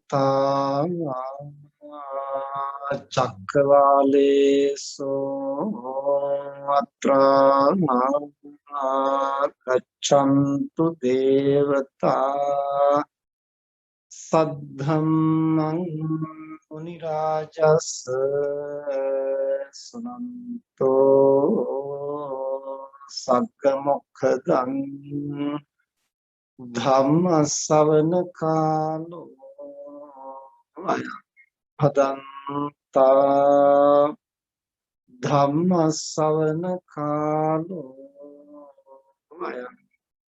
සමන්තා චක්කවාලේසු අත්‍රා ගච්ඡන්තු දේවතා සද්ධම්මං මුනි රාජස් සුනන්තෝ සග්ග මොක්ඛදං ධම්ම ශ්‍රවණ කාලෝ භදන්තා ධම්ම ශ්‍රවණ කාලෝ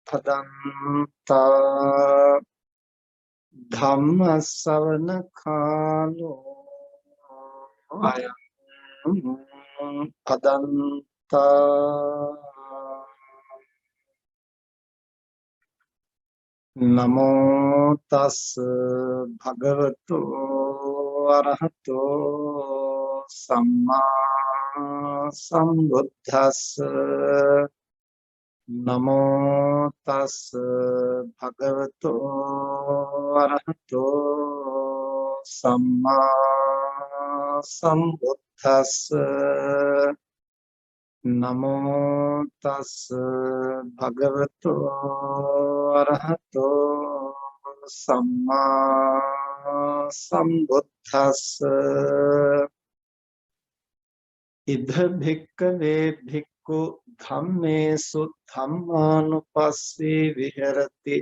භදන්තා ධම්ම ශ්‍රවණ කාලෝ භදන්තා නමෝ තස් භගවතු අරහතෝ සම්මා සම්බුද්දස්ස නමෝ තස් භගවතු අරහතෝ සම්මා සම්බුද්දස්ස නමෝ තස් භගවතු අරහතෝ සම්මා සම්බුද්දස්ස ඉද භික්ඛවේ භික්ඛු ධම්මේසු ධම්මානුපස්සී විහෙරති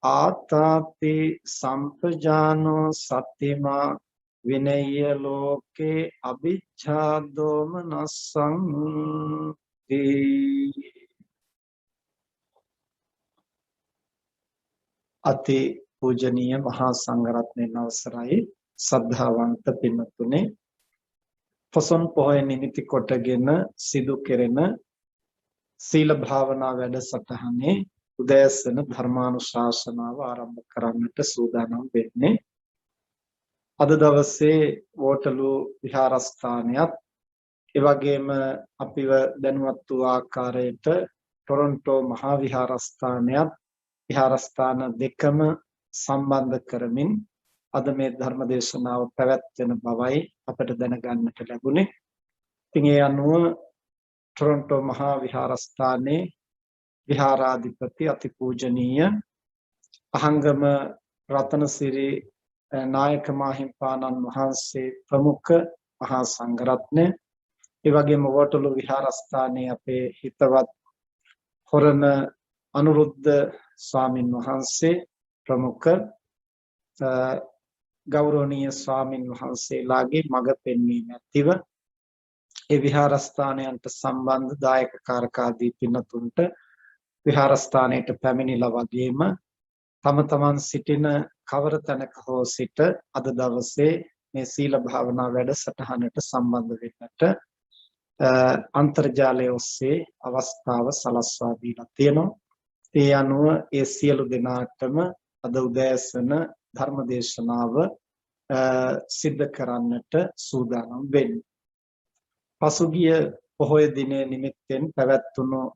ආතාපි සම්පජානෝ සතිමා විනය්‍ය ලෝකේ අභිච්ඡා දෝමනස්සං අති පූජනීය මහා සංඝරත්නයන් අවසරයි සද්ධාවන්ත පින්තුනේ පොසොන් පොහොය නිමිති කොටගෙන සිදු කෙරෙන සීල භාවනා වැඩසටහනේ උදෑසන ධර්මානුශාසනාව ආරම්භ කරන්නට සූදානම් වෙන්නේ අද දවසේ වෝටලු විහාරස්ථානයත් ඒ වගේම අපිව දැනුවත් වූ ආකාරයට ටොරොන්ටෝ මහා විහාරස්ථානයත් විහාරස්ථාන දෙකම සම්බන්ධ කරමින් අද මේ ධර්ම දේශනාව පැවැත්වෙන බවයි අපට දැනගන්නට ලැබුණේ. ඉතින් ඒ අනුව ටොරොන්ටෝ මහා විහාරස්ථානයේ විහාරාධිපති අතිපූජනීය අහංගම රතනසිරි නායක මාහිම්පාණන් වහන්සේ ප්‍රමුඛ මහා සංඝරත්නය ඒ වගේම වෝටලු විහාරස්ථානයේ අපේ හිතවත් හොරණ අනුරුද්ධ ස්වාමින් වහන්සේ ප්‍රමුඛ ගෞරවනීය ස්වාමින් වහන්සේලාගේ මඟ පෙන්වීම ඇතිව ඒ විහාරස්ථානයන්ට සම්බන්ධ දායක කාරකාදී පින්තුන්ට විහාරස්ථානයට පැමිණිලා වගේම තම තමන් සිටින කවර තැනක හෝ සිට අද දවසේ මේ සීල භාවනා වැඩසටහනට සම්බන්ධ වෙන්නට අන්තර්ජාලය ඔස්සේ අවස්ථාව සලස්වා දීලා තියෙනවා. ඒ අනුව ඒ සියලු දෙනාටම අද උදෑසන ධර්ම දේශනාව සිද්ධ කරන්නට සූදානම් වෙන්නේ. පසුගිය පොහොය දිනයේ නිමිත්තෙන් පැවැත්වුණු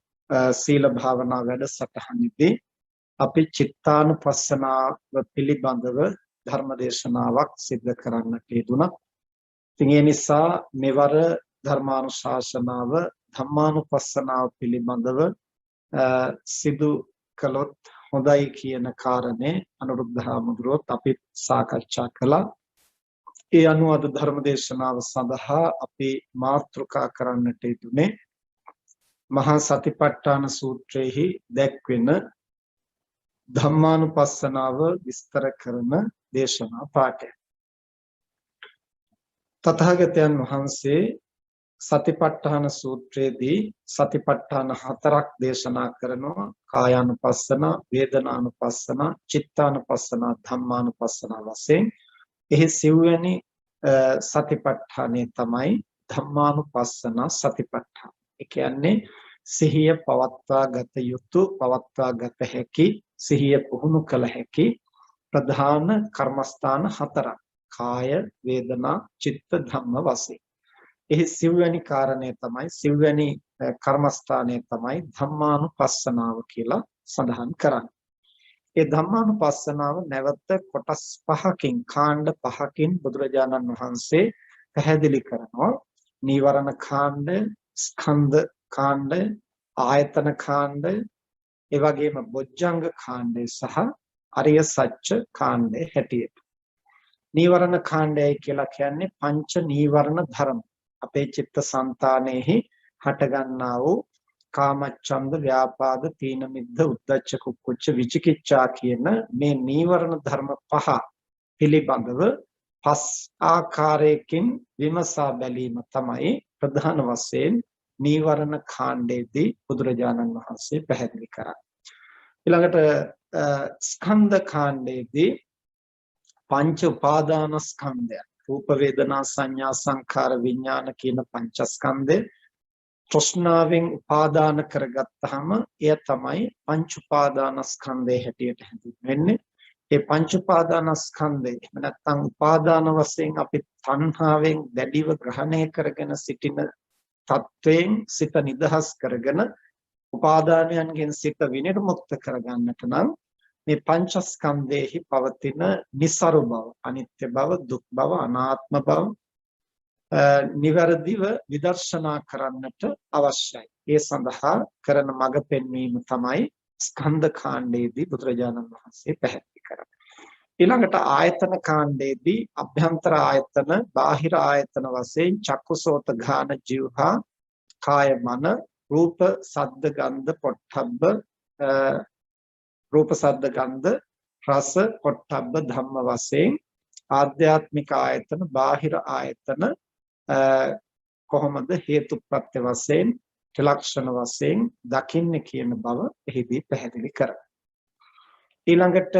සීල භාවනා වැඩසටහනේදී අපි චිත්තානුපස්සනාව පිළිබඳව ධර්ම දේශනාවක් සිද්ධ කරන්නට යෙදුණා. ඉතින් ඒ නිසා මෙවර ධර්මානුශාසනාව ධම්මානුපස්සනාව පිළිබඳව සිදු කළොත් හොඳයි කියන කාරණේ අනුරුද්ධ හාමුදුරුවෝත් අපි සාකච්ඡා කළා. ඒ අනුව අද ධර්ම දේශනාව සඳහා අපි මාතෘකා කරන්නට යෙදුනේ මහා සතිපට්ඨාන සූත්‍රයේහි දැක්වෙන ධම්මානුපස්සනාව විස්තර කරන දේශනා පාඨය. තථාගතයන් වහන්සේ සතිපට්ඨාන සූත්‍රයේදී සතිපට්ඨාන හතරක් දේශනා කරනවා. කායානුපස්සන, වේදනානුපස්සන, චිත්තානුපස්සන, ධම්මානුපස්සන වශයෙන්. එහි සිව්වැනි සතිපට්ඨානය තමයි ධම්මානුපස්සන සතිපට්ඨාන. ඒ කියන්නේ සිහිය පවත්වා ගත යුතු, පවත්වා ගත හැකි, සිහිය පුහුණු කළ හැකි ප්‍රධාන කර්මස්ථාන හතරක්. කාය, වේදනා, චිත්ත, ධම්ම වශයෙන්. එහි සිව්වැනි කාරණය තමයි, සිව්වැනි කර්මස්ථානය තමයි ධම්මානුපස්සනාව කියලා සඳහන් කරන්නේ. ඒ ධම්මානුපස්සනාව නැවත කොටස් පහකින් කාණ්ඩ පහකින් බුදුරජාණන් වහන්සේ පැහැදිලි කරනවා. නීවරණ කාණ්ඩ, ස්කන්ධ කාණ්ඩ, ආයතන කාණ්ඩ, ඒ වගේම බොජ්ජංග කාණ්ඩය සහ අරිය සත්‍ය කාණ්ඩය හැටියට. නීවරණ කාණ්ඩයයි කියලා කියන්නේ පංච නීවරණ ධර්ම. අපේ චිත්තසංතානෙහි හටගන්නා වූ කාමච්ඡන්ද, ව්‍යාපාද, තීන මිද්ධ, උද්ධච්ච කුක්කුච්ච, විචිකිච්ඡා කියන මේ නීවරණ ධර්ම පහ පිළිබඳව පස් ආකාරයකින් විමසා බැලීම තමයි ප්‍රධාන වශයෙන් නීවරණ කාණ්ඩයේදී බුදුරජාණන් වහන්සේ පැහැදිලි කරන්නේ. ඊළඟට ස්කන්ධ කාණ්ඩයේදී පංච උපාදාන ස්කන්ධය, රූප වේදනා සංඥා සංඛාර විඥාන කියන පංචස්කන්ධය තෘෂ්ණාවෙන් උපාදාන කරගත්තාම එය තමයි පංච උපාදාන ස්කන්ධය හැටියට හැඳින්වෙන්නේ. ඒ පංච උපාදාන ස්කන්ධය එහෙම නැත්නම් උපාදාන වශයෙන් අපි තණ්හාවෙන් දැඩිව ග්‍රහණය කරගෙන සිටින තත්වයෙන් සිත නිදහස් කරගෙන උපාදානයන්ගෙන් සිත විනිර්මුක්ත කරගන්නට නම් මේ පංචස්කන්ධයේහි පවතින නිසරු බව, අනිත්‍ය බව, දුක් බව, අනාත්ම බව නිවැරදිව විදර්ශනා කරන්නට අවශ්‍යයි. ඒ සඳහා කරන මඟ පෙන්වීම තමයි ස්කන්ධ කාණ්ඩයේදී බුදුරජාණන් වහන්සේ පැහැදිලි කරන්නේ. ඊළඟට ආයතන කාණ්ඩයේදී අභ්‍යන්තර ආයතන, බාහිර ආයතන වශයෙන් චක්කුසෝත ඝාන જીවහා කාය මන, රූප සද්ද ගන්ධ පොට්ටබ්බ, රූප සද්ද ගන්ධ රස පොට්ටබ්බ ධම්ම වශයෙන් ආධ්‍යාත්මික ආයතන, බාහිර ආයතන කොහොමද හේතුප්‍රත්‍ය වශයෙන්, ත්‍රිලක්ෂණ වශයෙන් දකින්නේ කියන බව එහිදී පැහැදිලි කරනවා. ඊළඟට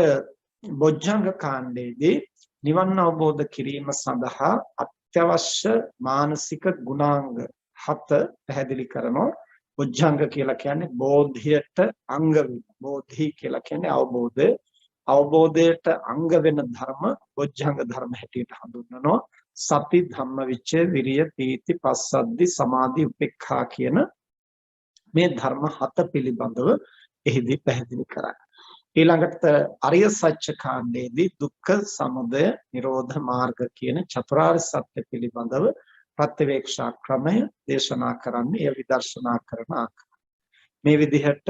බොජ්ජංග කාණ්ඩයේදී නිවන් අවබෝධ කිරීම සඳහා අත්‍යවශ්‍ය මානසික ගුණාංග 7 පැහැදිලි කරනවා. බොජ්ජංග කියලා කියන්නේ බෝධියට අංග වෙන. බෝධි කියලා කියන්නේ අවබෝධය. අවබෝධයට අංග වෙන ධර්ම බොජ්ජංග ධර්ම හැටියට හඳුන්වනවා. සති, ධම්මවිචය, විරිය, පීති, පස්සද්ධි, සමාධි, උපේක්ඛා කියන මේ ධර්ම 7 පිළිබඳව එහිදී පැහැදිලි කරා. ඊළඟට අරිය සත්‍ය කාණ්ඩයේදී දුක්ඛ, සමුදය, නිරෝධ මාර්ග කියන චතුරාර්ය සත්‍ය පිළිබඳව ප්‍රත්‍යවේක්ෂා ක්‍රමය දේශනා කරන්නේ, එය විදර්ශනා කරන ආකාරය. මේ විදිහට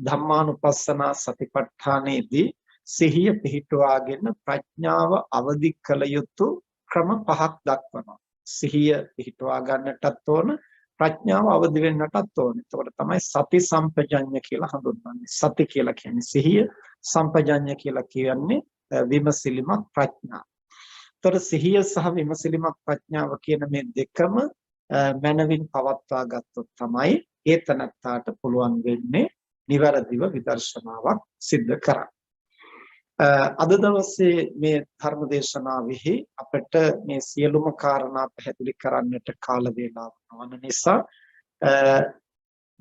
ධම්මානුපස්සනා සතිපට්ඨානයේදී සිහිය පිහිටුවාගෙන ප්‍රඥාව අවදි කළ යුතු ක්‍රම 5ක් දක්වනවා. සිහිය පිහිටුවා ගන්නටත් ඕන, ප්‍රඥාව අවදි වෙන්නටත් ඕන. එතකොට තමයි සති සම්පජඤ්ඤ කියලා හඳුන්වන්නේ. සති කියලා කියන්නේ සිහිය, සම්පජඤ්ඤ කියලා කියන්නේ විමසිලිමත් ප්‍රඥාව. එතකොට සිහිය සහ විමසිලිමත් ප්‍රඥාව කියන මේ දෙකම මනවින් පවත්වා ගත්තොත් තමයි ඒ තනත්තාට පුළුවන් වෙන්නේ නිවැරදිව විදර්ශනාවක් සිද්ධ කරන්න. අද දවසේ මේ ධර්ම දේශනාවෙහි අපිට මේ සියලුම කාරණා පැහැදිලි කරන්නට කාල වේලාව නොවන නිසා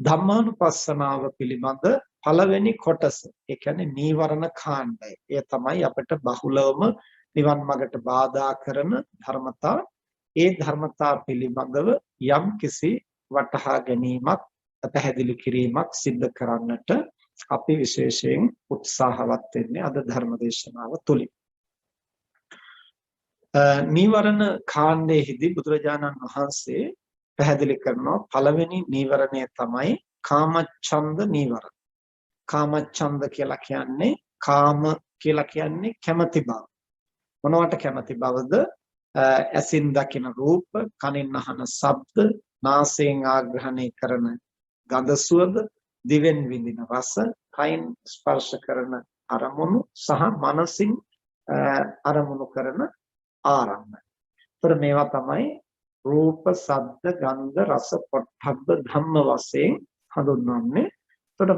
ධම්මානුපස්සනාව පිළිබඳ පළවෙනි කොටස, ඒ කියන්නේ නීවරණ කාණ්ඩය. එය තමයි අපිට බහුලවම නිවන් මාර්ගට බාධා කරන ධර්මතා. ඒ ධර්මතා පිළිබඳව යම් කිසි වටහා ගැනීමක්, පැහැදිලි කිරීමක් සිද්ධ කරන්නට අපි විශේෂයෙන් උත්සාහවත් වෙන්නේ අද ධර්ම දේශනාව තුලින්. නීවරණ කාණ්ඩයේදී බුදුරජාණන් වහන්සේ පැහැදිලි කරනවා පළවෙනි නීවරණය තමයි කාමච්ඡන්ද නීවරණ. කාමච්ඡන්ද කියලා කියන්නේ, කාම කියලා කියන්නේ කැමැති බව. මොනවට කැමැති බවද? ඇසින් දකින රූප, කනින් අහන ශබ්ද, නාසයෙන් ආග්‍රහණය කරන ගඳ සුවඳ, දිවෙන් විඳින රස, කයින් ස්පර්ශ කරන අරමුණු සහ මනසින් අරමුණු කරන ආරම්භ. ඒතර මේවා තමයි රූප, ශබ්ද, ගන්ධ, රස, පොට්ටබ්බ ධම්ම වශයෙන් හඳුන්වන්නේ. ඒතර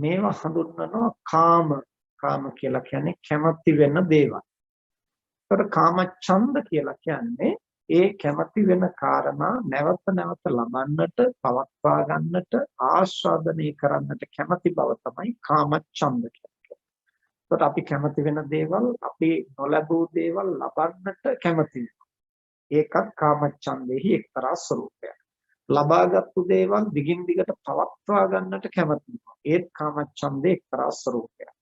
මේවා හඳුන්වනවා කාම කියලා කියන්නේ කැමැති වෙන දේවල්. ඒතර කාමච්ඡන්ද කියලා කියන්නේ ඒ කැමැති වෙන කාරණා නැවත නැවත ලබන්නට, පවත්වා ගන්නට, ආස්වාදනය කරන්නට කැමැති බව තමයි කාමච්ඡන්ද කියන්නේ. ඒකට අපි කැමැති වෙන දේවල්, අපි නොලැබූ දේවල් ලබන්නට කැමැති වෙනවා. ඒකත් කාමච්ඡන්දෙහි එක්තරා ස්වરૂපයක්. ලබාගත්තු දේවල් දිගින් දිගට පවත්වා ගන්නට කැමැති වෙනවා. ඒත් කාමච්ඡන්දේ එක්තරා ස්වરૂපයක්.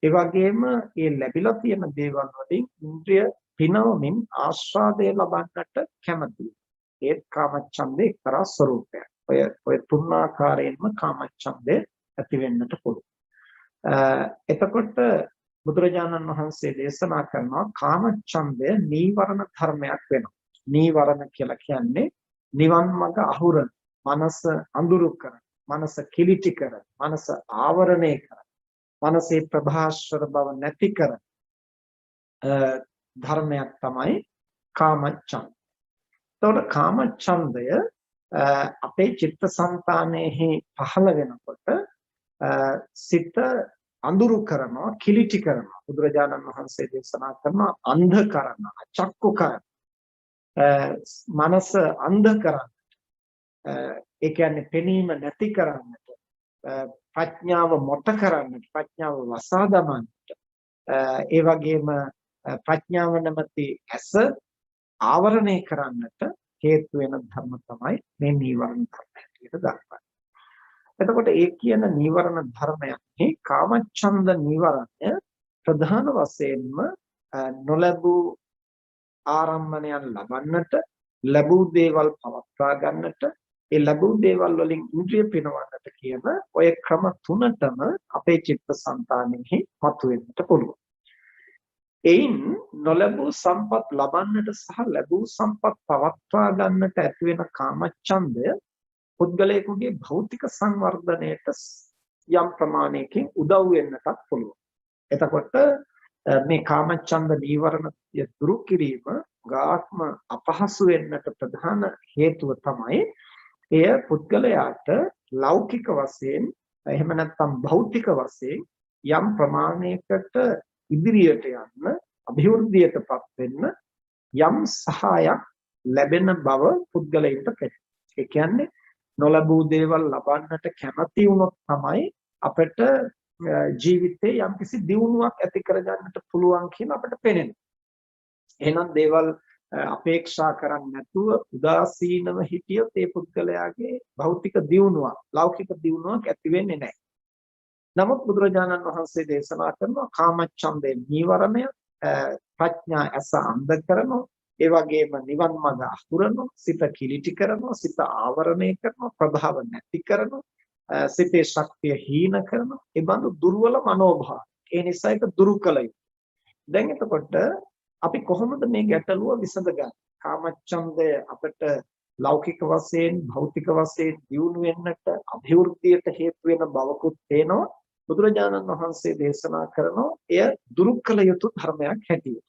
ඒ වගේම මේ ලැබිලා තියෙන දේවල් වලින් ඉන්ද්‍රිය පිනවමින් ආස්වාදය ලබන්නට කැමතියි. ඒත් කාමච්ඡන්දේ එක්තරා ස්වરૂපයක්. ඔය තුන් ආකාරයෙන්ම කාමච්ඡන්දේ ඇති වෙන්නට පුළුවන්. එතකොට බුදුරජාණන් වහන්සේ දේශනා කරනවා කාමච්ඡන්දය නීවරණ ධර්මයක් වෙනවා. නීවරණ කියලා කියන්නේ නිවන් මඟ අහුරන, මනස අඳුරු කරන, මනස කිලිටි කරන, මනස ආවරණය කරන, මනසේ ප්‍රභාස්වර බව නැති කරන ධර්මයක් තමයි කාමච්ඡන්ද. එතකොට කාමච්ඡන්දය අපේ චිත්තසංතානයේ පහළ වෙනකොට සිත අඳුරු කරනවා, කිලිටි කරනවා. බුදුරජාණන් වහන්සේ දේශනා කරනවා අන්ධ කරනවා, චක්කු කරනවා, මනස අන්ධ කරනවා. ඒ කියන්නේ පෙනීම නැති කරන්නට, ප්‍රඥාව මොට කරන්නට, ප්‍රඥාව වසා දමන්නට, ඒ වගේම ප්‍රඥාව නැමැති ඇස ආවරණය කරන්නට හේතු වෙන ධර්ම තමයි මේ නීවරණ ධර්ම හැටියට දක්වන්නේ. එතකොට ඒ කියන නීවරණ ධර්මයන්හි කාමච්ඡන්ද නීවරණය ප්‍රධාන වශයෙන්ම නොලැබූ ආරම්මණයන් ලබන්නට, ලැබූ දේවල් පවත්වා ගන්නට, ඒ ලැබූ දේවල් වලින් ඉන්ද්‍රිය පිනවන්නට කියන ඔය ක්‍රම තුනටම අපේ චිත්තසංතානෙහි මතුවෙන්නට පුළුවන්. එයින් නොලැබූ සම්පත් ලබන්නට සහ ලැබූ සම්පත් පවත්වා ගන්නට ඇති වෙන කාමච්ඡන්දය පුද්ගලයෙකුගේ භෞතික සංවර්ධනයට යම් ප්‍රමාණයකින් උදව් වෙන්නටත් පුළුවන්. එතකොට මේ කාමච්ඡන්ද නීවරණ දුරු කිරීම ගාත්ම අපහසු වෙන්නට ප්‍රධාන හේතුව තමයි එය පුද්ගලයාට ලෞකික වශයෙන් එහෙම නැත්නම් භෞතික වශයෙන් යම් ප්‍රමාණයකට ඉදිරියට යන්න, අභිවෘද්ධියටපත් වෙන්න යම් සහායක් ලැබෙන බව පුද්ගලයින්ට පෙනේ. ඒ කියන්නේ නොලබූ දේවල් ලබන්නට කැමති වුණොත් තමයි අපිට ජීවිතේ යම්කිසි දියුණුවක් ඇති කරගන්නට පුළුවන් කියලා අපිට පේනවා. එහෙනම් දේවල් අපේක්ෂා කරන්නේ නැතුව උදාසීනව හිටියොත් ඒ පුද්ගලයාගේ භෞතික දියුණුවක්, ලෞකික දියුණුවක් ඇති වෙන්නේ නැහැ. නමුත් බුදුරජාණන් වහන්සේ දේශනා කරනවා කාමච්ඡන්දේ නීවරණය, ප්‍රඥා ඇස අන්ධ කරනවා, ඒ වගේම නිවන් මඟ අහුරනවා, සිත කිලිටි කරනවා, සිත ආවරණය කරනවා, ප්‍රභාව නැති කරනවා, සිතේ ශක්තිය හීන කරනවා. ඒ බඳු දුර්වල මනෝභාව. ඒ නිසා ඒක දුරු කළ යුතුයි. දැන් එතකොට අපි කොහොමද මේ ගැටලුව විසඳගන්නේ? කාමච්ඡන්දය අපිට ලෞකික වශයෙන්, භෞතික වශයෙන් දියුණු වෙන්නට, අභිවෘද්ධියට හේතු වෙන බවකුත් පේනවා. බුදුරජාණන් වහන්සේ දේශනා කරනවා එය දුරු කළ යුතු ධර්මයක් හැටියට.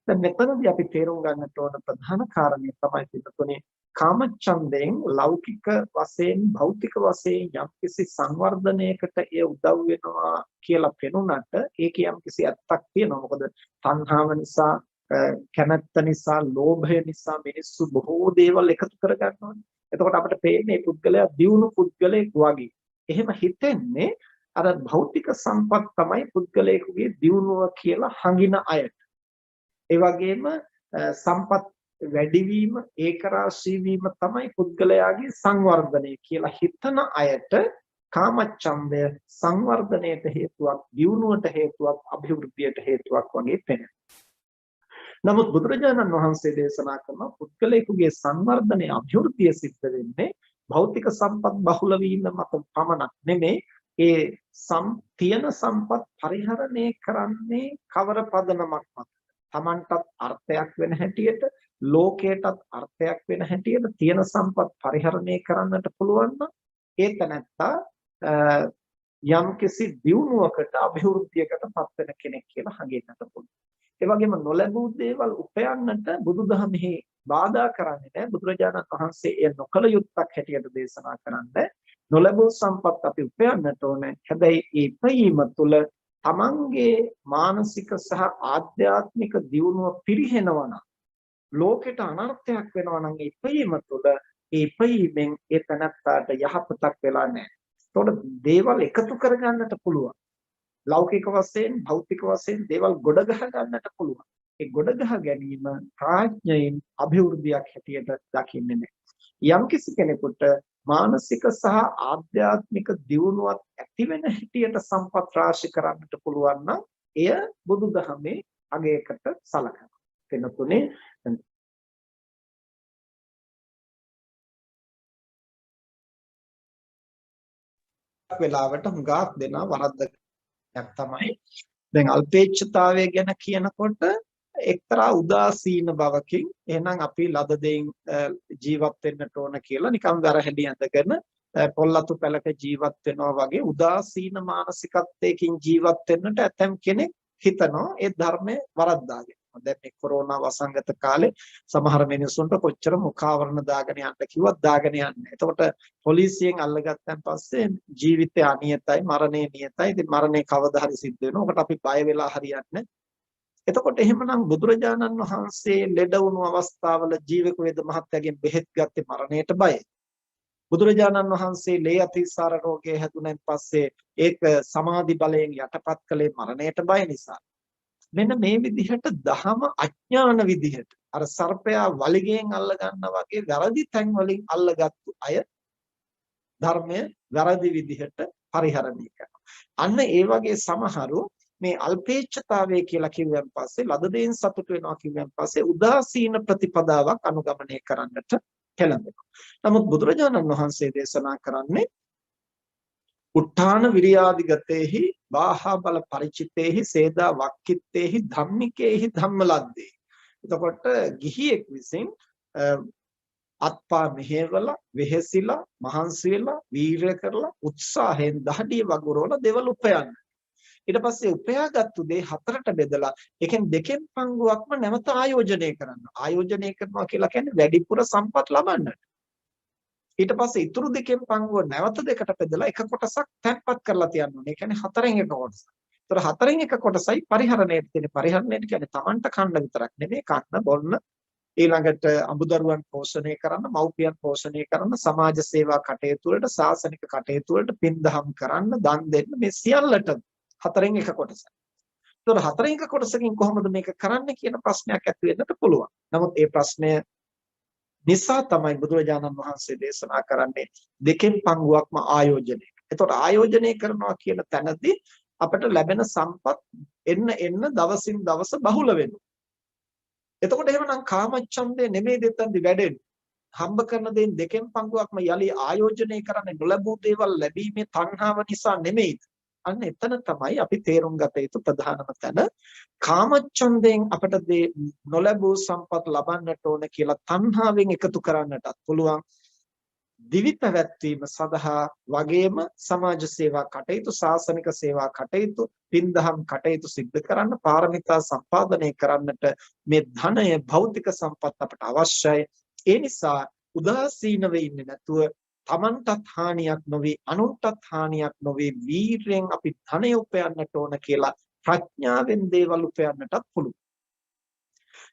දැන් මෙතනදී අපි තේරුම් ගන්නට ඕන ප්‍රධාන කාරණය තමයි පිටුනේ කාමච්ඡන්දයෙන් ලෞකික වශයෙන්, භෞතික වශයෙන් යම්කිසි සංවර්ධනයකට එය උදව් වෙනවා කියලා පෙනුනට ඒකේ යම්කිසි ඇත්තක් තියෙනවා. මොකද තණ්හාව නිසා, කැමැත්ත නිසා, ලෝභය නිසා මිනිස්සු බොහෝ දේවල් එකතු කර ගන්නවානේ. එතකොට අපිට පේන්නේ මේ පුද්ගලයා දියුණු පුද්ගලයෙක් වගේ. එහෙම හිතෙන්නේ අර භෞතික සම්පත් තමයි පුද්ගලයෙකුගේ දියුණුව කියලා හංගින අයට. ඒ වගේම සම්පත් වැඩිවීම, ඒකරාශී වීම තමයි පුද්ගලයාගේ සංවර්ධනය කියලා හිතන අයට කාමච්ඡන්දය සංවර්ධනයට හේතුවක්, දියුණුවට හේතුවක්, අභිවෘද්ධියට හේතුවක් වගේ පෙනෙනවා. නමුත් බුදුරජාණන් වහන්සේ දේශනා කරන පුද්ගලයෙකුගේ සංවර්ධනය, අභිවෘද්ධිය සිද්ධ වෙන්නේ භෞතික සම්පත් බහුල වීම මත පමණක් නෙමෙයි. ඒ තියෙන සම්පත් පරිහරණය කරන්නේ කවර පදනමක් මත? Tamanටත් අර්ථයක් වෙන හැටියට, ලෝකයටත් අර්ථයක් වෙන හැටියට තියෙන සම්පත් පරිහරණය කරන්නට පුළුවන් නම් ඒ තැනත්තා යම්කිසි දියුණුවකට, අභිවෘද්ධියකටපත් වෙන කෙනෙක් කියලා හඟෙන්නට පුළුවන්. ඒ වගේම නොලැබූ දේවල් උපයන්නට බුදුදහමෙහි බාධා කරන්නේ නැහැ. බුදුරජාණන් වහන්සේ එය නොකල යුත්තක් හැටියට දේශනා කරන්නේ. නොලැබූ සම්පත් අපි උපයන්නට ඕනේ. හැබැයි ඒ ඉපීම තුළ තමන්ගේ මානසික සහ ආධ්‍යාත්මික දියුණුව පිරිහෙනවා නම්, ලෝකෙට අනර්ථයක් වෙනවා නම් ඒ ඉපීම තුළ ඒ ඉපීමෙන් ඒ තනත්තාට යහපතක් වෙලා නැහැ. ඒතකොට දේවල් එකතු කරගන්නට පුළුවන්. ලෞකික වශයෙන්, භෞතික වශයෙන් දේවල් ගොඩ ගහ ගන්නට පුළුවන්. ඒ ගොඩ ගහ ගැනීම ප්‍රඥයෙන් අභිවෘද්ධියක් හැටියට දකින්නේ නැහැ. යම්කිසි කෙනෙකුට මානසික සහ ආධ්‍යාත්මික දියුණුවක් ඇති වෙන හැටියට සම්පත් රාශි කරන්නට පුළුවන් නම් එය බුදුදහමේ අගයකට සලකනවා. වෙනතුනේ වෙලාවට හුඟක් දෙනා වරද්දක් තමයි දැන් අල්පේච්ඡතාවය ගැන කියනකොට එක්තරා උදාසීන බවකින් එහෙනම් අපි ලද දෙයින් ජීවත් වෙන්නට ඕන කියලා නිකම් වැරහැඩි ඇඳගෙන පොල්ලතු පැලක ජීවත් වෙනවා වගේ උදාසීන මානසිකත්වයකින් ජීවත් වෙන්නට ඇතම් කෙනෙක් හිතනවා ඒ ධර්මයේ වරද්දාගෙන. දැන් මේ කොරෝනා වසංගත කාලේ සමහර මිනිස්සුන්ට කොච්චර මුඛාවරණ දාගෙන යන්න කිව්වත් දාගෙන යන්නේ. එතකොට පොලිසියෙන් අල්ලගත්තන් පස්සේ ජීවිතය අනියතයි, මරණය නියතයි. ඉතින් මරණය කවදා හරි සිද්ධ වෙනවා. ඔකට අපි බය වෙලා හරියන්නේ. එතකොට එහෙමනම් බුදුරජාණන් වහන්සේ ලෙඩ වුණු අවස්ථාවල ජීවක වේද මහත්තයාගෙන් බෙහෙත් ගත්තේ මරණයට බයයි. බුදුරජාණන් වහන්සේ ලේ අතිසාර රෝගය හැදුනන් පස්සේ ඒක සමාධි බලයෙන් යටපත් කළේ මරණයට බය නිසා. මෙන්න මේ විදිහට දහම අඥාන විදිහට අර සර්පයා වලිගයෙන් අල්ල ගන්නා වගේ වැරදි තැන් වලින් අල්ලගත්තු අය ධර්මය වැරදි විදිහට පරිහරණය කරනවා. අන්න ඒ වගේ සමහරු මේ අල්පේච්ඡතාවය කියලා කිව්වන් පස්සේ ලද දෙයින් සතුට වෙනවා කිව්වන් පස්සේ උදාසීන ප්‍රතිපදාවක් අනුගමනය කරන්නට පෙළඹෙනවා. නමුත් බුදුරජාණන් වහන්සේ දේශනා කරන්නේ උත්තාන විරියාදිගතේහි බාහා බල පරිචිතේහි සේදා වක්කිත්තේහි ධම්මිකේහි ධම්මලද්දේ. එතකොට ගිහියෙක් විසින් අත්පා මෙහෙवला වෙහෙසිලා මහන්සි වෙලා වීරය කරලා උත්සාහයෙන් දහඩිය වගුරවලා දෙවල උපයන්න. ඊට පස්සේ උපයාගත්තු දේ හතරට බෙදලා එකෙන් දෙකෙන් පංගුවක්ම නැවත ආයෝජනය කරන්න. ආයෝජනය කරනවා කියලා කියන්නේ වැඩිපුර සම්පත් ලබන්නට. ඊට පස්සේ ඉතුරු දෙකෙන් පංගුව නැවත දෙකට බෙදලා එක කොටසක් තැන්පත් කරලා තියන්න ඕනේ. ඒ කියන්නේ හතරෙන් එක කොටස. ඒතර හතරෙන් එක කොටසයි පරිහරණයට තියෙන්නේ. පරිහරණයට කියන්නේ Tamanට කන්න විතරක් නෙමෙයි කන්න බොන්න ඊළඟට අඹදරුවන් පෝෂණය කරන්න, මව්පියන් පෝෂණය කරන්න, සමාජ සේවා කටයුතු වලට, සාසනික කටයුතු වලට, පින්දහම් කරන්න, දන් දෙන්න මේ සියල්ලට හතරෙන් එක කොටසයි. ඒතර හතරෙන් එක කොටසකින් කොහොමද මේක කරන්නේ කියන ප්‍රශ්නයක් ඇති වෙන්නත් පුළුවන්. නමුත් ඒ ප්‍රශ්නය නිසා තමයි බුදුරජාණන් වහන්සේ දේශනා කරන්නේ දෙකෙන් පංගුවක්ම ආයෝජනය. එතකොට ආයෝජනය කරනවා කියන තැනදී අපිට ලැබෙන සම්පත් එන්න දවසින් දවස බහුල වෙනවා. එතකොට එහෙමනම් කාමච්ඡන්දේ නෙමෙයි දෙතන්දි වැඩෙන්නේ. හම්බ කරන දේන් දෙකෙන් පංගුවක්ම යලි ආයෝජනය කරන්නේ නොලැබූ දේවල් ලැබීමේ තණ්හාව නිසා නෙමෙයිද? අන්න එතන තමයි අපි තේරුම් ගත යුතු ප්‍රධානම තැන. කාමච්ඡන්දයෙන් අපට නොලැබූ සම්පත් ලබන්නට ඕන කියලා තණ්හාවෙන් එකතු කරන්නටත් පුළුවන්. දිවි පැවැත්වීම සඳහා වගේම සමාජ සේවා කටයුතු, ශාසනික සේවා කටයුතු, පින්දහම් කටයුතු සිද්ධ කරන්න, පාරමිතා සම්පාදනය කරන්නට මේ ධනය භෞතික සම්පත් අපට අවශ්‍යයි. ඒ නිසා උදාසීනව ඉන්නේ නැතුව තමන්ටත් හානියක් නොවේ, අනුන්ටත් හානියක් නොවේ වීරයෙන් අපි ධනය උපයන්නට ඕන කියලා ප්‍රඥාවෙන් දේවල් උපයන්නටත් පුළුවන්.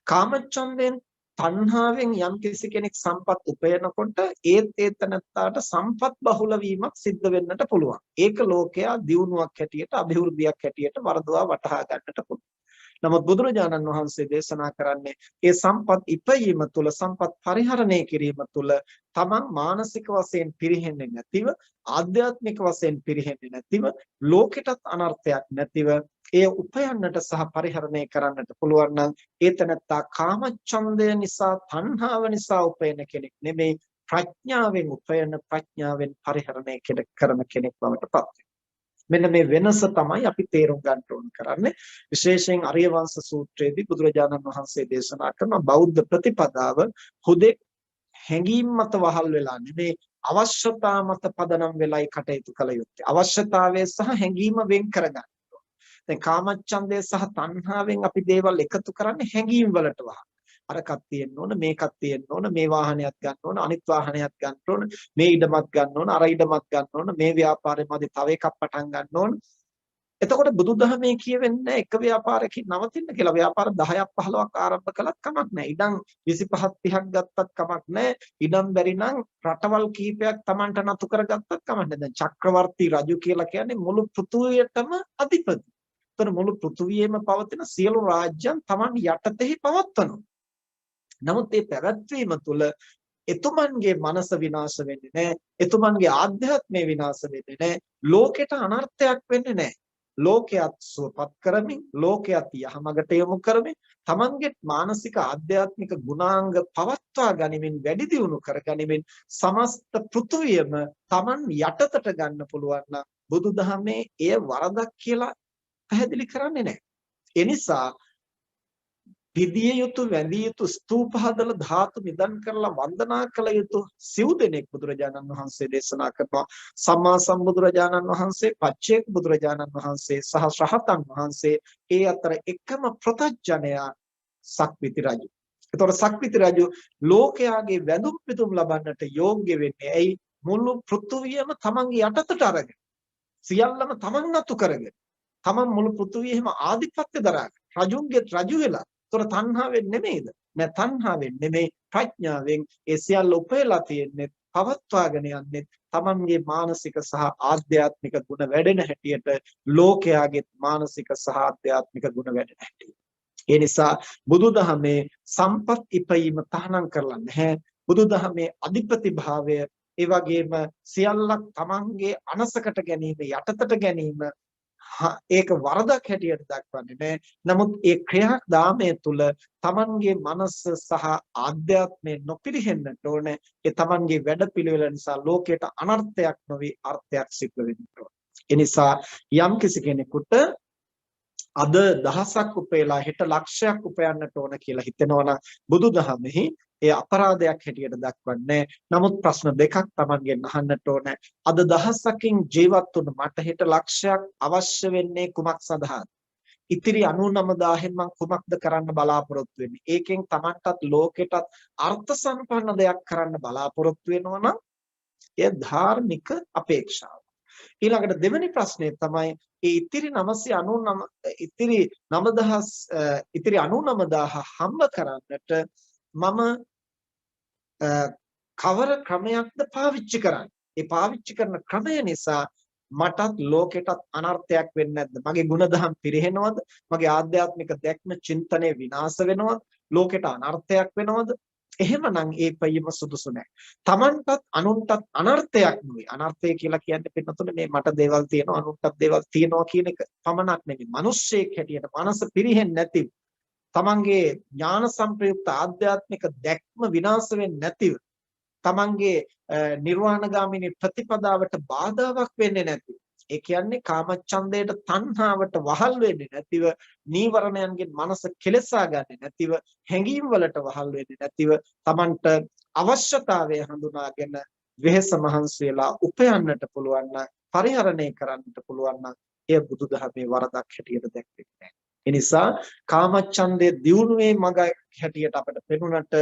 කාමච්ඡන්දයෙන් තණ්හාවෙන් යම් කෙනෙක් සම්පත් උපයනකොට ඒ තනත්තාට සම්පත් බහුල වීමක් සිද්ධ වෙන්නට පුළුවන්. ඒක ලෝකයා දියුණුවක් හැටියට, අභිවෘද්ධියක් හැටියට වරදවා වටහා ගන්නට පුළුවන්. නමුත් බුදුරජාණන් වහන්සේ දේශනා කරන්නේ ඒ සම්පත් ඉපයීම තුළ, සම්පත් පරිහරණය කිරීම තුළ තමන් මානසික වශයෙන් පිරිහෙන්නේ නැතිව, ආධ්‍යාත්මික වශයෙන් පිරිහෙන්නේ නැතිව, ලෝකෙටත් අනර්ථයක් නැතිව ඒ උපයන්නට සහ පරිහරණය කරන්නට පුළුවන් නම් ඒ තැනත්තා කාමච්ඡන්දය නිසා, තණ්හාව නිසා උපයන කෙනෙක් නෙමෙයි, ප්‍රඥාවෙන් උපයන, ප්‍රඥාවෙන් පරිහරණය කරන කෙනෙක් බවට පත් වෙනවා. මෙන්න මේ වෙනස තමයි අපි තේරුම් ගන්න ඕන කරන්නේ. විශේෂයෙන් ආර්ය වංශ සූත්‍රයේදී බුදුරජාණන් වහන්සේ දේශනා කරන බෞද්ධ ප්‍රතිපදාව හුදෙක් හැඟීම් මත වහල් වෙලා නෙමේ, අවශ්‍යතා මත පදනම් වෙලයි කටයුතු කළ යුත්තේ. අවශ්‍යතාවය සහ හැඟීම වෙන් කරගන්න. දැන් කාමච්ඡන්දය සහ තණ්හාවෙන් අපි දේවල් එකතු කරන්නේ හැඟීම් වලට වහල්. අරකක් තියෙන්න ඕන, මේකක් තියෙන්න ඕන, මේ වාහනයක් ගන්න ඕන, අනිත් වාහනයක් ගන්න ඕන, මේ ඉඩමක් ගන්න ඕන, අර ඉඩමක් ගන්න ඕන, මේ ව්‍යාපාරෙමදි තව එකක් පටන් ගන්න ඕන. එතකොට බුදුදහමේ කියවෙන්නේ එක ව්‍යාපාරයකින් නවතින්න කියලා. ව්‍යාපාර 10ක් 15ක් ආරම්භ කළත් කමක් නැහැ. ඉඩම් 25ක් 30ක් ගත්තත් කමක් නැහැ. ඉඩම් බැරි නම් රටවල් කීපයක් Tamanට නතු කරගත්තත් කමක් නැහැ. දැන් චක්‍රවර්ති රජු කියලා කියන්නේ මුළු පෘථුවියටම අධිපති. එතන මුළු පෘථුවියේම පවතින සියලු රාජ්‍යයන් Taman යටතෙහි පවත්වනවා. නමුත් මේ පැවැත්වීම තුළ එතුමන්ගේ මනස විනාශ වෙන්නේ නැහැ. එතුමන්ගේ ආධ්‍යාත්මය විනාශ වෙන්නේ නැහැ. ලෝකෙට අනර්ථයක් වෙන්නේ නැහැ. ලෝකයක් සුවපත් කරමින්, ලෝකයක් යහමඟට යොමු කරමින්, තමන්ගේ මානසික ආධ්‍යාත්මික ගුණාංග පවත්වා ගනිමින්, වැඩි දියුණු කර ගනිමින්, සමස්ත පෘථුවියම තමන් යටතට ගන්න පුළුවන් නම් බුදුදහමේ එය වරදක් කියලා පැහැදිලි කරන්නේ නැහැ. ඒ නිසා පිදිය යුතු වැඳිය යුතු ස්තූප හදලා ධාතු නිදන් කරලා වන්දනා කළ යුතු සිව් දෙනෙක් බුදුරජාණන් වහන්සේ දේශනා කරනවා. සම්මා සම්බුදුරජාණන් වහන්සේ, පච්චේක බුදුරජාණන් වහන්සේ සහ රහතන් වහන්සේ. ඒ අතර එකම ප්‍රතඥයා සක්විති රජු. ඒතකොට සක්විති රජු ලෝකයාගේ වැඳුම් පිදුම් ලබන්නට යෝග්‍ය වෙන්නේ ඇයි? මුළු පෘථුවියම තමන්ගේ යටතට අරගෙන, සියල්ලම තමන් නතු කරගෙන, තමන් මුළු පෘථුවියෙම ආධිපත්‍ය දරාගෙන, රජුන්ගේ රජු වෙලා. ඒතර තණ්හාවෙන් නෙමෙයිද? නෑ, තණ්හාවෙන් නෙමෙයි, ප්‍රඥාවෙන් ඒ සියල්ල උපයලා තියෙන්නේ, පවත්වාගෙන යන්නේ තමන්ගේ මානසික සහ ආධ්‍යාත්මික ගුණ වැඩෙන හැටියට, ලෝකයාගේ මානසික සහ ආධ්‍යාත්මික ගුණ වැඩෙන හැටියට. ඒ නිසා බුදුදහමේ සම්පත් ඉපීම තහනම් කරලා නැහැ. බුදුදහමේ අධිපති භාවය, ඒ වගේම සියල්ලක් තමන්ගේ අනසකට ගැනීම, යටතට ගැනීම, ඒක වරදක් හැටියට දක්වන්නේ නැහැ. නමුත් ඒ ක්‍රියාදාමය තුළ තමන්ගේ මනස සහ ආධ්‍යාත්මය නොපිරිහෙන්නට ඕනේ. ඒ තමන්ගේ වැඩපිළිවෙල නිසා ලෝකයට අනර්ථයක් නොවේ, අර්ථයක් සිද්ධ වෙන්න ඕනේ. ඒ නිසා යම්කිසි කෙනෙකුට අද දහසක් උපයලා හෙට ලක්ෂයක් උපයන්නට ඕන කියලා හිතෙනවා නම් බුදුදහමෙහි ඒ අපරාධයක් හැටියට දක්වන්නේ. නමුත් ප්‍රශ්න දෙකක් Tamanගෙන් අහන්නට ඕන. අද දහසකින් ජීවත් වුණ මට හෙට ලක්ෂයක් අවශ්‍ය වෙන්නේ කුමක් සඳහාද? ඉතිරි 99000න් මම කුමක්ද කරන්න බලාපොරොත්තු වෙන්නේ? ඒකෙන් Tamanටත් ලෝකෙටත් අර්ථ සම්පන්න දෙයක් කරන්න බලාපොරොත්තු වෙනවා නම් එය ධාර්මික අපේක්ෂාව. ඊළඟට දෙවෙනි ප්‍රශ්නේ තමයි ඒ ඉතිරි 99000 හම්බ කරන්නට මම කවර ක්‍රමයක්ද පාවිච්චි කරන්නේ? ඒ පාවිච්චි කරන ක්‍රමය නිසා මටත් ලෝකෙටත් අනර්ථයක් වෙන්නේ නැද්ද? මගේ ಗುಣධම් පිරිහෙනවද? මගේ ආධ්‍යාත්මික දැක්ම චින්තනය විනාශ වෙනවද? ලෝකෙට අනර්ථයක් වෙනවද? එහෙමනම් ඒ පයම සුදුසු නැහැ. Tamanටත් අනුන්ටත් අනර්ථයක් නෙවෙයි. අනර්ථය කියලා කියන්නේ පින්නතුනේ මේ මට දේවල් තියෙනවා අනුන්ටත් දේවල් තියෙනවා කියන එක පමණක් නෙවෙයි. මිනිස්සෙක් හැටියට මනස පිරිහෙන්නේ නැති, තමන්ගේ ඥාන සංප්‍රයුක්ත ආධ්‍යාත්මික දැක්ම විනාශ වෙන්නේ නැතිව, තමන්ගේ නිර්වාණගාමිනී ප්‍රතිපදාවට බාධාවක් වෙන්නේ නැතිව, ඒ කියන්නේ කාමච්ඡන්දයට තණ්හාවට වහල් වෙන්නේ නැතිව, නීවරණයන්ගෙන් මනස කෙලසා ගන්නේ නැතිව, හැඟීම් වලට වහල් වෙන්නේ නැතිව, තමන්ට අවශ්‍යතාවය හඳුනාගෙන වෙහෙස මහන්සි වෙලා උපයන්නට පුළුවන් නම්, පරිහරණය කරන්නට පුළුවන් නම් එය බුදුදහමේ වරදක් හැටියට දැක්වෙන්නේ නැහැ. එනිසා කාමච්ඡන්දයේ දියුණුවේ මඟ හැටියට අපට පෙනුනට,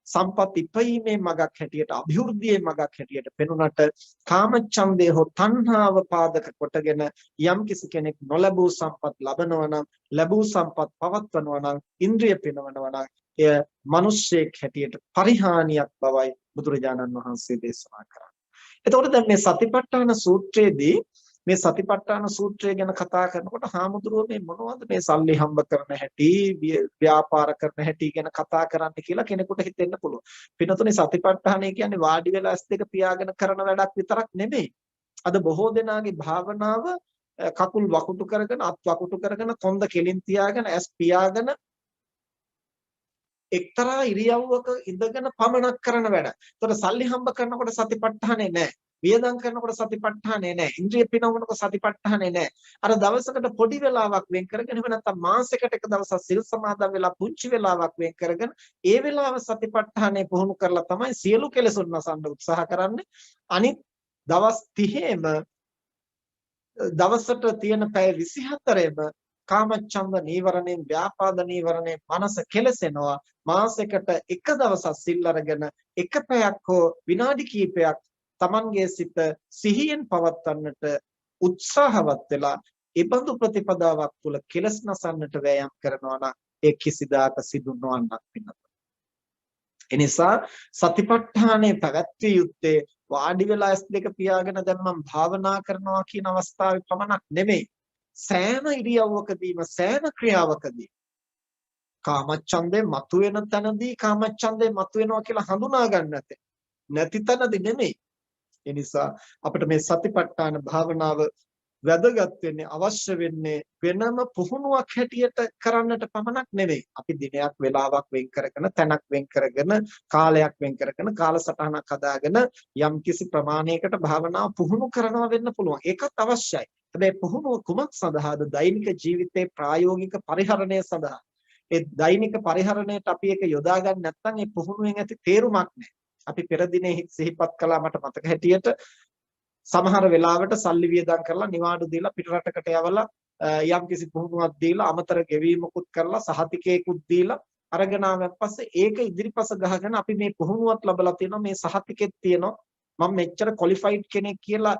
සම්පත් ඉපීමේ මඟක් හැටියට, අභිවෘද්ධියේ මඟක් හැටියට පෙනුනට, කාමච්ඡන්දයේ හෝ තණ්හාව පාදක කොටගෙන යම් කිසි කෙනෙක් නොලැබූ සම්පත් ලබනවා නම්, ලැබූ සම්පත් පවත්වනවා නම්, ඉන්ද්‍රිය පිනවනවා නම් එය මිනිස්සෙක් හැටියට පරිහානියක් බවයි බුදුරජාණන් වහන්සේ දේශනා කරන්නේ. එතකොට දැන් මේ සතිපට්ඨාන සූත්‍රයේදී මේ සතිපට්ඨාන සූත්‍රය ගැන කතා කරනකොට හාමුදුරුවෝ මේ මොනවද මේ සල්ලි හම්බ කරන හැටි, ව්‍යාපාර කරන හැටි ගැන කතා කරන්න කියලා කෙනෙකුට හිතෙන්න පුළුවන්. පින්නතුනේ සතිපට්ඨානය කියන්නේ වාඩි වෙලා ඇස් දෙක පියාගෙන කරන වැඩක් විතරක් නෙමෙයි. අද බොහෝ දෙනාගේ භාවනාව කකුල් වකුටු කරගෙන, අත් වකුටු කරගෙන, කොන්ද කෙලින් තියාගෙන, ඇස් පියාගෙන එක්තරා ඉරියව්වක ඉඳගෙන පමණක් කරන වැඩ. ඒතකොට සල්ලි හම්බ කරනකොට සතිපට්ඨානේ නැහැ. වියදම් කරනකොට සතිපට්ඨානේ නැහැ. ඉන්ද්‍රිය පිනවනකොට සතිපට්ඨානේ නැහැ. අර දවසකට පොඩි වෙලාවක් වෙන් කරගෙන එහෙම නැත්නම් මාසයකට එක දවසක් සිල් සමාදන් වෙලා පුංචි වෙලාවක් වෙන් කරගෙන ඒ වෙලාව සතිපට්ඨානේ පුහුණු කරලා තමයි සියලු කෙලෙසුන් නසන්න උත්සාහ කරන්නේ. අනිත් දවස් 30ෙම දවසට තියෙන පැය 24ෙම කාමච්ඡන්ද නීවරණයෙන්, ව්‍යාපාද නීවරණයෙන් මනස කෙලසෙනවා. මාසයකට එක දවසක් සිල් අරගෙන එක පැයක් හෝ විනාඩි කිහිපයක් තමන්ගේ සිත සිහියෙන් පවත්වන්නට උත්සාහවත් වෙලා ඒබඳු ප්‍රතිපදාවක් තුළ කෙලස් නසන්නට වෑයම් කරනවා නම් ඒ කිසිදාක සිදු නොවන්නක් වෙනවා. එනිසා සතිපට්ඨානයේ පැවැත්විය යුත්තේ වාඩි වෙලා ඇස් දෙක පියාගෙන දැන් මම භාවනා කරනවා කියන අවස්ථාවේ පමණක් නෙමෙයි. සෑම ඉරියව්වකදීම, සෑම ක්‍රියාවකදී කාමච්ඡන්දේ මතුවෙන තැනදී කාමච්ඡන්දේ මතුවෙනවා කියලා හඳුනා ගන්න නැතේ. නැති තැනදී නෙමෙයි. ඒ නිසා අපිට මේ සතිපට්ඨාන භාවනාව වැදගත් වෙන්නේ අවශ්‍ය වෙන්නේ වෙනම පුහුණුවක් හැටියට කරන්නට පමණක් නෙවෙයි. අපි දිනයක් වෙලාවක් වෙන් කරගෙන තැනක් වෙන් කරගෙන කාලයක් වෙන් කරගෙන කාලසටහනක් හදාගෙන යම්කිසි ප්‍රමාණයකට භාවනාව පුහුණු කරනවා වෙන්න පුළුවන්. ඒකත් අවශ්‍යයි. හැබැයි පුහුණුව කුමක් සඳහාද? දෛනික ජීවිතේ ප්‍රායෝගික පරිහරණය සඳහා. ඒ දෛනික පරිහරණයට අපි ඒක යොදා ගන්න නැත්නම් ඒ පුහුණුවෙන් ඇති තේරුමක් නැහැ. අපි පෙර දිනේ සිහිපත් කළා මට මතක හැටියට සමහර වෙලාවට සල්ලි වියදම් කරලා නිවාඩු දීලා පිටරටකට යවලා යම්කිසි පුහුණුවක් දීලා අමතර ගෙවීමකුත් කරලා සහතිකයකුත් දීලා අරගෙන ආවන් පස්සේ ඒක ඉදිරිපස ගහගෙන අපි මේ පුහුණුවක් ලැබලා තියෙනවා මේ සහතිකෙත් තියෙනවා මම මෙච්චර ක්වොලිෆයිඩ් කෙනෙක් කියලා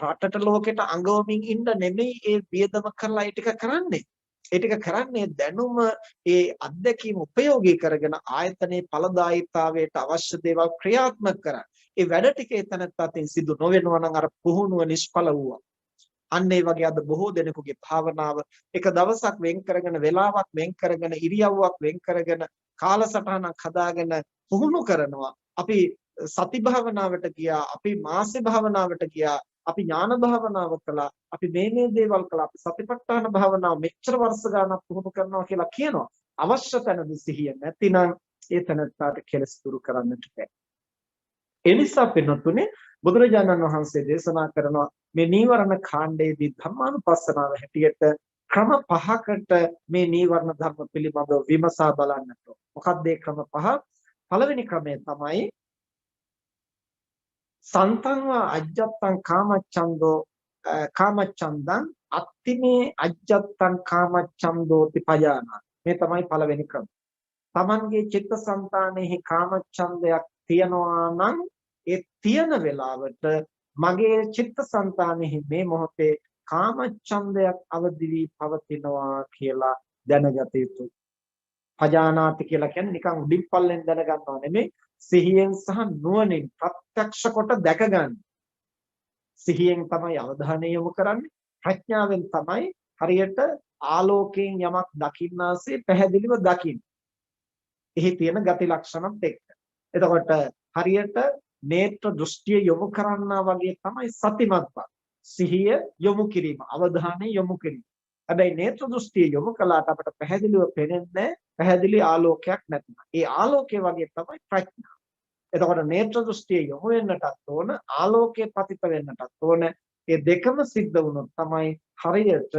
රටට ලෝකෙට අඟවමින් ඉන්න නෙමෙයි ඒ වියදම කරලා ඒ ටික කරන්නේ. ඒ ටික කරන්නේ දැනුම ඒ අත්දැකීම උපයෝගී කරගෙන ආයතනයේ ඵලදායීතාවයට අවශ්‍ය දේවල් ක්‍රියාත්මක කරා. ඒ වැඩ ටික එතනත් සිදු නොවෙනවා නම් අර පුහුණුව නිෂ්ඵල වුණා. අන්න ඒ වගේ අද බොහෝ දෙනෙකුගේ භාවනාව එක දවසක් වෙන් කරගෙන වෙලාවක් වෙන් කරගෙන ඉරියව්වක් වෙන් කරගෙන කාලසටහනක් හදාගෙන පුහුණු කරනවා. අපි සති භාවනාවට ගියා, අපි මාසේ භාවනාවට ගියා, අපි ඥාන භාවනාව කළා, අපි මේ දේවල් කළා, අපි සතිපට්ඨාන භාවනාව මෙච්චර වර්ෂ ගානක් පුහුණු කරනවා කියලා කියනවා. අවශ්‍ය තැනදී සිහිය නැතිනම් ඒ තැනට කෙලස් දුරු කරන්නට බැහැ. එනිසා පින්නතුනේ බුදුරජාණන් වහන්සේ දේශනා කරනවා මේ නීවරණ කාණ්ඩයේදී ධම්මානුපස්සනාව හැටියට ක්‍රම පහකට මේ නීවරණ ධර්ම පිළිබඳව විමසා බලන්නට. මොකක්ද ඒ ක්‍රම පහ? පළවෙනි ක්‍රමය තමයි සන්තංවා අජ්ජත්තං කාමච්ඡන්தோ කාමච්ඡන්දං අත්තිමේ අජ්ජත්තං කාමච්ඡන්தோති පජානාති. මේ තමයි පළවෙනි ක්‍රම. තමන්ගේ චිත්තසංතානෙහි කාමච්ඡන්දයක් තියනවා නම් ඒ තියෙන වෙලාවට මගේ චිත්තසංතානෙහි මේ මොහොතේ කාමච්ඡන්දයක් අවදි වී පවතිනවා කියලා දැනගත යුතුයි. පජානාති කියලා කියන්නේ නිකන් උඩින් පල්ලෙන් දැනගන්නව නෙමෙයි, සිහියෙන් සහ නුවණින් ප්‍රත්‍යක්ෂ කොට දැක ගන්න. සිහියෙන් තමයි අවධානය යොමු කරන්නේ. ප්‍රඥාවෙන් තමයි හරියට ආලෝකයෙන් යමක් දකින්නාසේ පැහැදිලිව දකින්න. එහි තියෙන ගති ලක්ෂණත් එක්ක. එතකොට හරියට නේත්‍ර දෘෂ්ටිය යොමු කරන්නා වගේ තමයි සතිමත් බව. සිහිය යොමු කිරීම, අවධානය යොමු කිරීම. හැබැයි නේත්‍ර දෘෂ්ටිය යොමු කළාට අපට පැහැදිලිව පේන්නේ පැහැදිලි ආලෝකයක් නැතිනම්. ඒ ආලෝකය වගේ තමයි ප්‍රඥාව. එතකොට නේත්‍ර දෘෂ්ටිය යොමු වෙන්නටත් ඕන, ආලෝකයේ පතිත වෙන්නටත් ඕන. මේ දෙකම සිද්ධ වුණොත් තමයි හරියට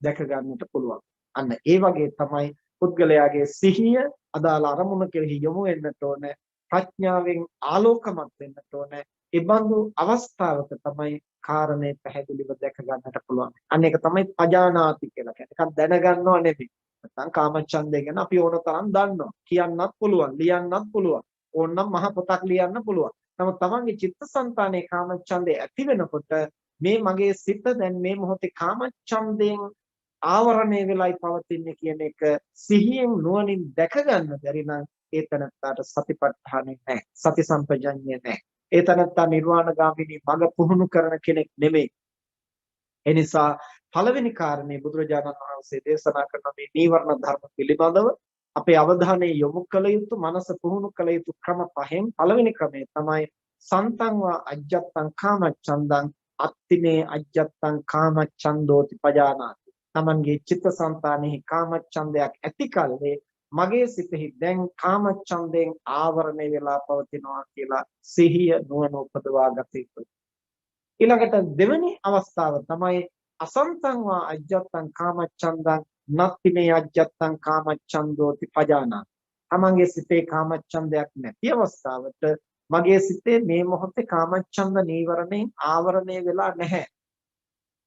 දැක ගන්නට පුළුවන්. අන්න ඒ වගේ තමයි පුද්ගලයාගේ සිහිය අදාළ අරමුණ කෙරෙහි යොමු වෙන්නට ඕන, ප්‍රඥාවෙන් ආලෝකමත් වෙන්නට ඕන. ඒ බඳු අවස්ථාවක තමයි කාරණේ පැහැදිලිව දැක ගන්නට පුළුවන්. අන්න ඒක තමයි පජානාති කියලා කියන්නේ. එකක් දැනගන්නව නෙමෙයි. නැත්නම් කාමච්ඡන්දය ගැන අපි ඕන තරම් දන්නවා. කියන්නත් පුළුවන්, ලියන්නත් පුළුවන්. ඕනනම් මහ පොතක් ලියන්න පුළුවන්. නමුත් තමන්ගේ චිත්තසංතානයේ කාමච්ඡන්දය ඇති වෙනකොට මේ මගේ සිත දැන් මේ මොහොතේ කාමච්ඡන්දයෙන් ආවරණය වෙලයි පවතින්නේ කියන එක සිහියෙන් නුවණින් දැක ගන්න බැරි නම් ඒ තනත්තාට සතිපට්ඨානෙ නැහැ. සති සම්පජඤ්ඤය නැහැ. ඒ තනත්තා නිර්වාණගාමිනී මඟ පුහුණු කරන කෙනෙක් නෙමෙයි. ඒ නිසා පළවෙනි කාරණේ බුදුරජාණන් වහන්සේ දේශනා කරන මේ නීවරණ ධර්ම පිළිබඳව අපේ අවධානය යොමු කළ යුතු, මනස පුහුණු කළ යුතු ක්‍රම පහෙන් පළවෙනි ක්‍රමය තමයි සන්තංවා අජ්ජත්තං කාමච්ඡන්දං අත්තිනේ අජ්ජත්තං කාමච්ඡන්தோති පජානාති. තමන්ගේ චිත්තසංතානෙහි කාමච්ඡන්දයක් ඇති කල්හි මගේ සිතෙහි දැන් කාමච්ඡන්දයෙන් ආවරණය වෙලා පවතිනවා කියලා සිහිය නුවණ උපදවා ගත යුතුයි. ඊළඟට දෙවෙනි අවස්ථාව තමයි අසන්තංවා අජ්ජත්තං කාමච්ඡන්දං නත්තිනේ අජ්ජත්තං කාමච්ඡන්தோති පජානාති. තමන්ගේ සිතේ කාමච්ඡන්දයක් නැති අවස්ථාවට මගේ සිතේ මේ මොහොතේ කාමච්ඡන්ද නීවරණයෙන් ආවරණය වෙලා නැහැ.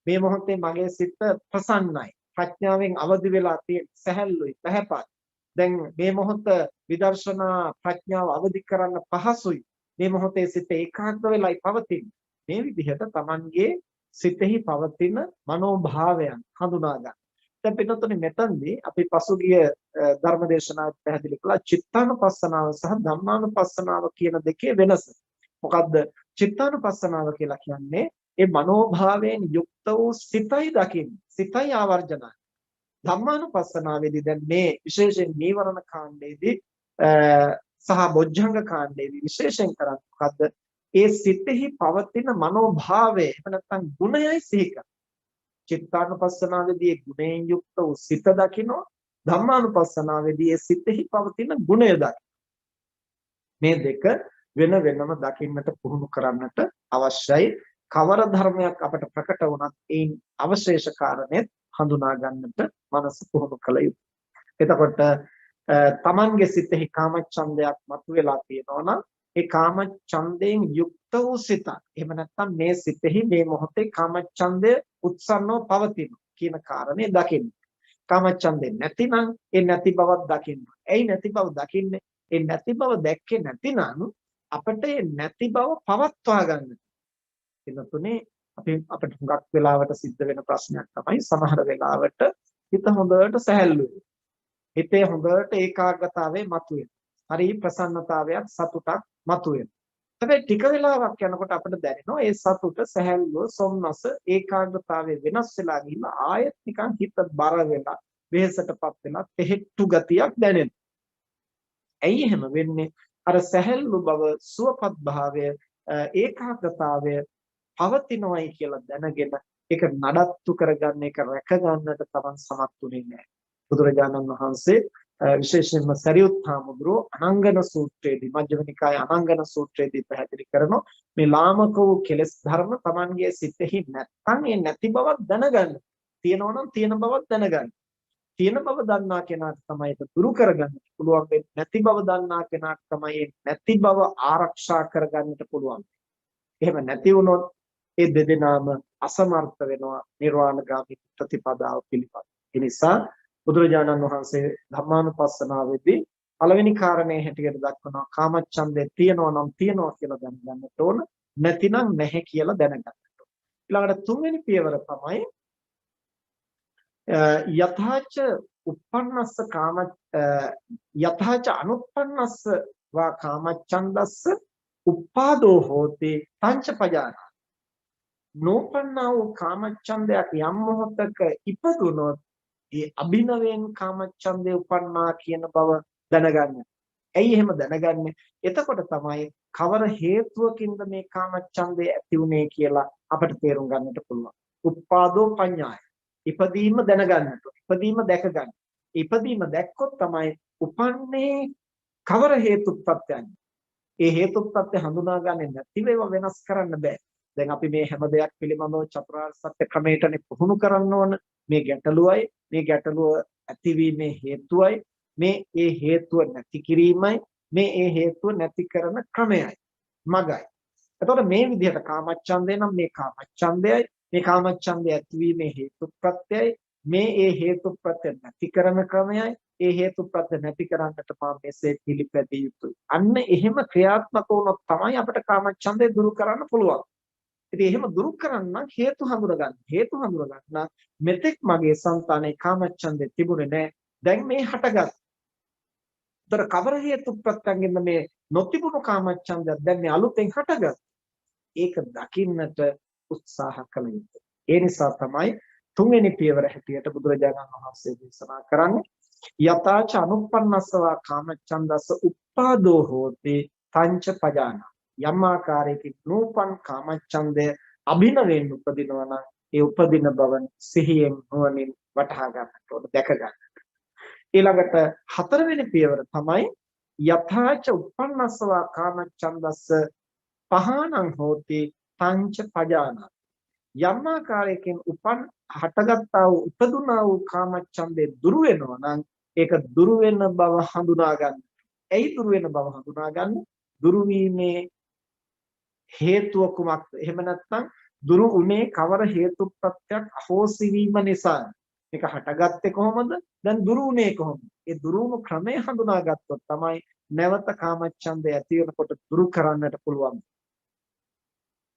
මේ මොහොතේ මගේ සිත ප්‍රසන්නයි. ප්‍රඥාවෙන් අවදි වෙලා තියෙන, සැහැල්ලුයි, පැහැපත්. දැන් මේ මොහොත විදර්ශනා ප්‍රඥාව අවදි කරන්න පහසුයි. මේ මොහොතේ සිත ඒකාග්‍ර වෙලායි පවතින්නේ. මේ විදිහට Tamanගේ සිතෙහි පවතින මනෝභාවයන් හඳුනා ගන්න. දැන් පිටුතුනේ මෙතනදී අපි පසුගිය ධර්මදේශනාවත් පැහැදිලි කළා චිත්තානුපස්සනාව සහ ධම්මානුපස්සනාව කියන දෙකේ වෙනස. මොකද්ද? චිත්තානුපස්සනාව කියලා කියන්නේ ඒ මනෝභාවයෙන් යුක්ත වූ සිතයි දකින්නේ. සිතයි ආවර්ජනයි. ධම්මානුපස්සනාවේදී දැන් මේ විශේෂයෙන් නීවරණ කාණ්ඩයේදී සහ බොජ්ජංග කාණ්ඩයේදී විශේෂයෙන් කරන්නේ මොකද්ද? ඒ සිතෙහි පවතින මනෝභාවය එහෙම නැත්නම් ගුණයයි සිහි කරන්නේ. චිත්තානුපස්සනාවේදී ඒ ගුණයෙන් යුක්ත වූ සිත දකිනවා. ධම්මානුපස්සනාවේදී ඒ සිතෙහි පවතින ගුණය දකිනවා. මේ දෙක වෙන වෙනම දකින්නට පුහුණු කරන්නට අවශ්‍යයි. කවර ධර්මයක් අපට ප්‍රකට වුණත් ඒන් අවශේෂ කාරණේ හඳුනා ගන්නට මනස පුහුණු කළ යුතුයි. එතකොට තමන්ගේ සිතෙහි කාමච්ඡන්දයක් මතුවලා තියෙනවා නම් ඒ කාමච්ඡන්දයෙන් යුක්ත වූ සිතක්. එහෙම නැත්නම් මේ සිතෙහි මේ මොහොතේ කාමච්ඡන්දය උත්සන්නව පවතින කියන කාරණේ දකින්න. කාමච්ඡන්දේ නැතිනම් ඒ නැති බවක් දකින්න. ඇයි නැති බව දකින්නේ? ඒ නැති බව දැක්කේ නැතිනම් අපිට ඒ නැති බව පවත්වා ගන්න. එතනතුනේ අපිට හුඟක් වෙලාවට සිද්ධ වෙන ප්‍රශ්නයක් තමයි සමහර වෙලාවට හිත හොඳට සැහැල්ලුයි. හිතේ හොඳට ඒකාග්‍රතාවයේ මතුවෙන. හරි ප්‍රසන්නතාවයක් සතුටක් මතුවෙන. හැබැයි ටික වෙලාවක් යනකොට අපිට දැනෙනවා ඒ සතුට සැහැල්ලුව සොම්නස ඒකාග්‍රතාවයේ වෙනස් වෙලා ගිහිල්ලා ආයෙත් නිකන් හිත බර වෙලා වෙහෙසටපත් වෙලා තෙහෙට්ටු ගතියක් දැනෙනවා. ඇයි එහෙම වෙන්නේ? අර සැහැල්ලු බව සුවපත් භාවය ඒකාග්‍රතාවය පවතිනවයි කියලා දැනගෙන ඒක නඩත්තු කරගන්න ඒක රැක ගන්නට තමන් සමත් වෙන්නේ නැහැ. බුදුරජාණන් වහන්සේ විශේෂයෙන්ම සරියුත් හාමුදුරුවෝ අනංගන සූත්‍රයේදී මජ්ක්‍ධිම නිකායේ අනංගන සූත්‍රයේදී පැහැදිලි කරනවා මේ ලාමක වූ කෙලෙස් ධර්ම තමන්ගේ සිතෙහි නැත්නම් ඒ නැති බවක් දැනගන්න. තියෙනවා නම් තියෙන බවක් දැනගන්න. තියෙන බව දන්නා කෙනාට තමයි ඒක දුරු කරගන්න පුළුවන් වෙන්නේ. නැති බව දන්නා කෙනාට තමයි නැති බව ආරක්ෂා කරගන්නට පුළුවන්. එහෙම නැති වුණොත් ඒ දෙදෙනාම අසමර්ථ වෙනවා නිර්වාණගාමී ප්‍රතිපදාව පිළිපද. ඒ නිසා බුදුරජාණන් වහන්සේ ධම්මානුපස්සනාවේදී පළවෙනි කාරණේ හැටියට දක්වනවා කාමච්ඡන්දේ තියෙනවා නම් තියෙනවා කියලා දැනගන්නට ඕන. නැතිනම් නැහැ කියලා දැනගන්නට ඕන. ඊළඟට තුන්වෙනි පියවර තමයි යථාච uppannassa kama යථාච anuppannassa වා කාමච්ඡන්දස්ස උපාදෝ හෝති පංච පජාන නෝපන්නා වූ කාමච්ඡන්දයක් යම් මොහොතක ඉපදුනොත් ඒ අභිනවයෙන් කාමච්ඡන්දේ උපන්නා කියන බව දැනගන්න. ඇයි එහෙම දැනගන්නේ? එතකොට තමයි කවර හේතුවකින්ද මේ කාමච්ඡන්දේ ඇති වුනේ කියලා අපිට තේරුම් ගන්නට පුළුවන්. උපාදෝ පඤ්ඤාය. ඉපදීම දැනගන්නට. ඉපදීම දැක ගන්න. ඉපදීම දැක්කොත් තමයි උපන්නේ කවර හේතුප්‍රත්‍යයන්. ඒ හේතුප්‍රත්‍ය හඳුනාගන්නේ නැතිව ඒවා වෙනස් කරන්න බෑ. දැන් අපි මේ හැම දෙයක් පිළිබඳව චතුරාර්ය සත්‍ය ක්‍රමයටනේ පුහුණු කරන්න ඕන. මේ ගැටලුවයි මේ ගැටලුව ඇතිවීමේ හේතුවයි මේ ඒ හේතුව නැති කිරීමයි මේ ඒ හේතුව නැති කරන ක්‍රමයයි මගයි. එතකොට මේ විදිහට කාමච්ඡන්දේ නම් මේ කාමච්ඡන්දයයි මේ කාමච්ඡන්දය ඇතිවීමේ හේතුප්‍රත්‍යයයි මේ ඒ හේතුප්‍රත්‍ය නැති කරන ක්‍රමයයි ඒ හේතුප්‍රත්‍ය නැති කරන්නට මා මෙසේ පිළිපැදිය යුතුයි. අන්න එහෙම ක්‍රියාත්මක වුණොත් තමයි අපිට කාමච්ඡන්දේ දුරු කරන්න පුළුවන්. ඉතින් එහෙම දුරු කරන්න හේතු හඳුනගන්න. හේතු හඳුනගන්න මෙතෙක් මගේ సంతානේ කාමච්ඡන්දේ තිබුණේ නැහැ. දැන් මේ හටගත්. ඒතර කවර හේතු ප්‍රත්‍යයෙන්ද මේ නොතිබුණු කාමච්ඡන්දයක් දැන් මේ අලුතෙන් හටගත්. ඒක දකින්නට උත්සාහ කළ යුතුයි. ඒ නිසා තමයි තුන්වෙනි පියවර හැටියට බුදුරජාණන් වහන්සේ දේශනා කරන්නේ යතාච අනුප්පන්නස්සවා කාමච්ඡන්දස්ස උප්පාදෝ හෝති පංච පජාන. යම් ආකාරයකින් නූපන් කාමච්ඡන්දය අභිනවෙන් උපදිනවා නම් ඒ උපදින බව සිහියෙන් නුවණින් වටහා ගන්නට ඕන, දැක ගන්නට. ඊළඟට හතරවෙනි පියවර තමයි යථාච uppannassawa කාමච්ඡන්දස්ස පහානං හෝති පංච පජාන. යම් ආකාරයකින් හටගත්තා වූ උපදුනා වූ කාමච්ඡන්දේ දුරු වෙනවා නම් ඒක දුරු වෙන බව හඳුනා ගන්න. ඇයි දුරු වෙන බව හඳුනා ගන්න? දුරු වීමේ හේතුව කුමක්ද? එහෙම නැත්නම් දුරු උනේ කවර හේතු ප්‍රත්‍යක් අහෝසි වීම නිසා. මේක හටගත්තේ කොහොමද? දැන් දුරු උනේ කොහොමද? ඒ දුරුම ක්‍රමය හඳුනාගත්තොත් තමයි නැවත කාමච්ඡන්දය ඇති වෙනකොට දුරු කරන්නට පුළුවන්.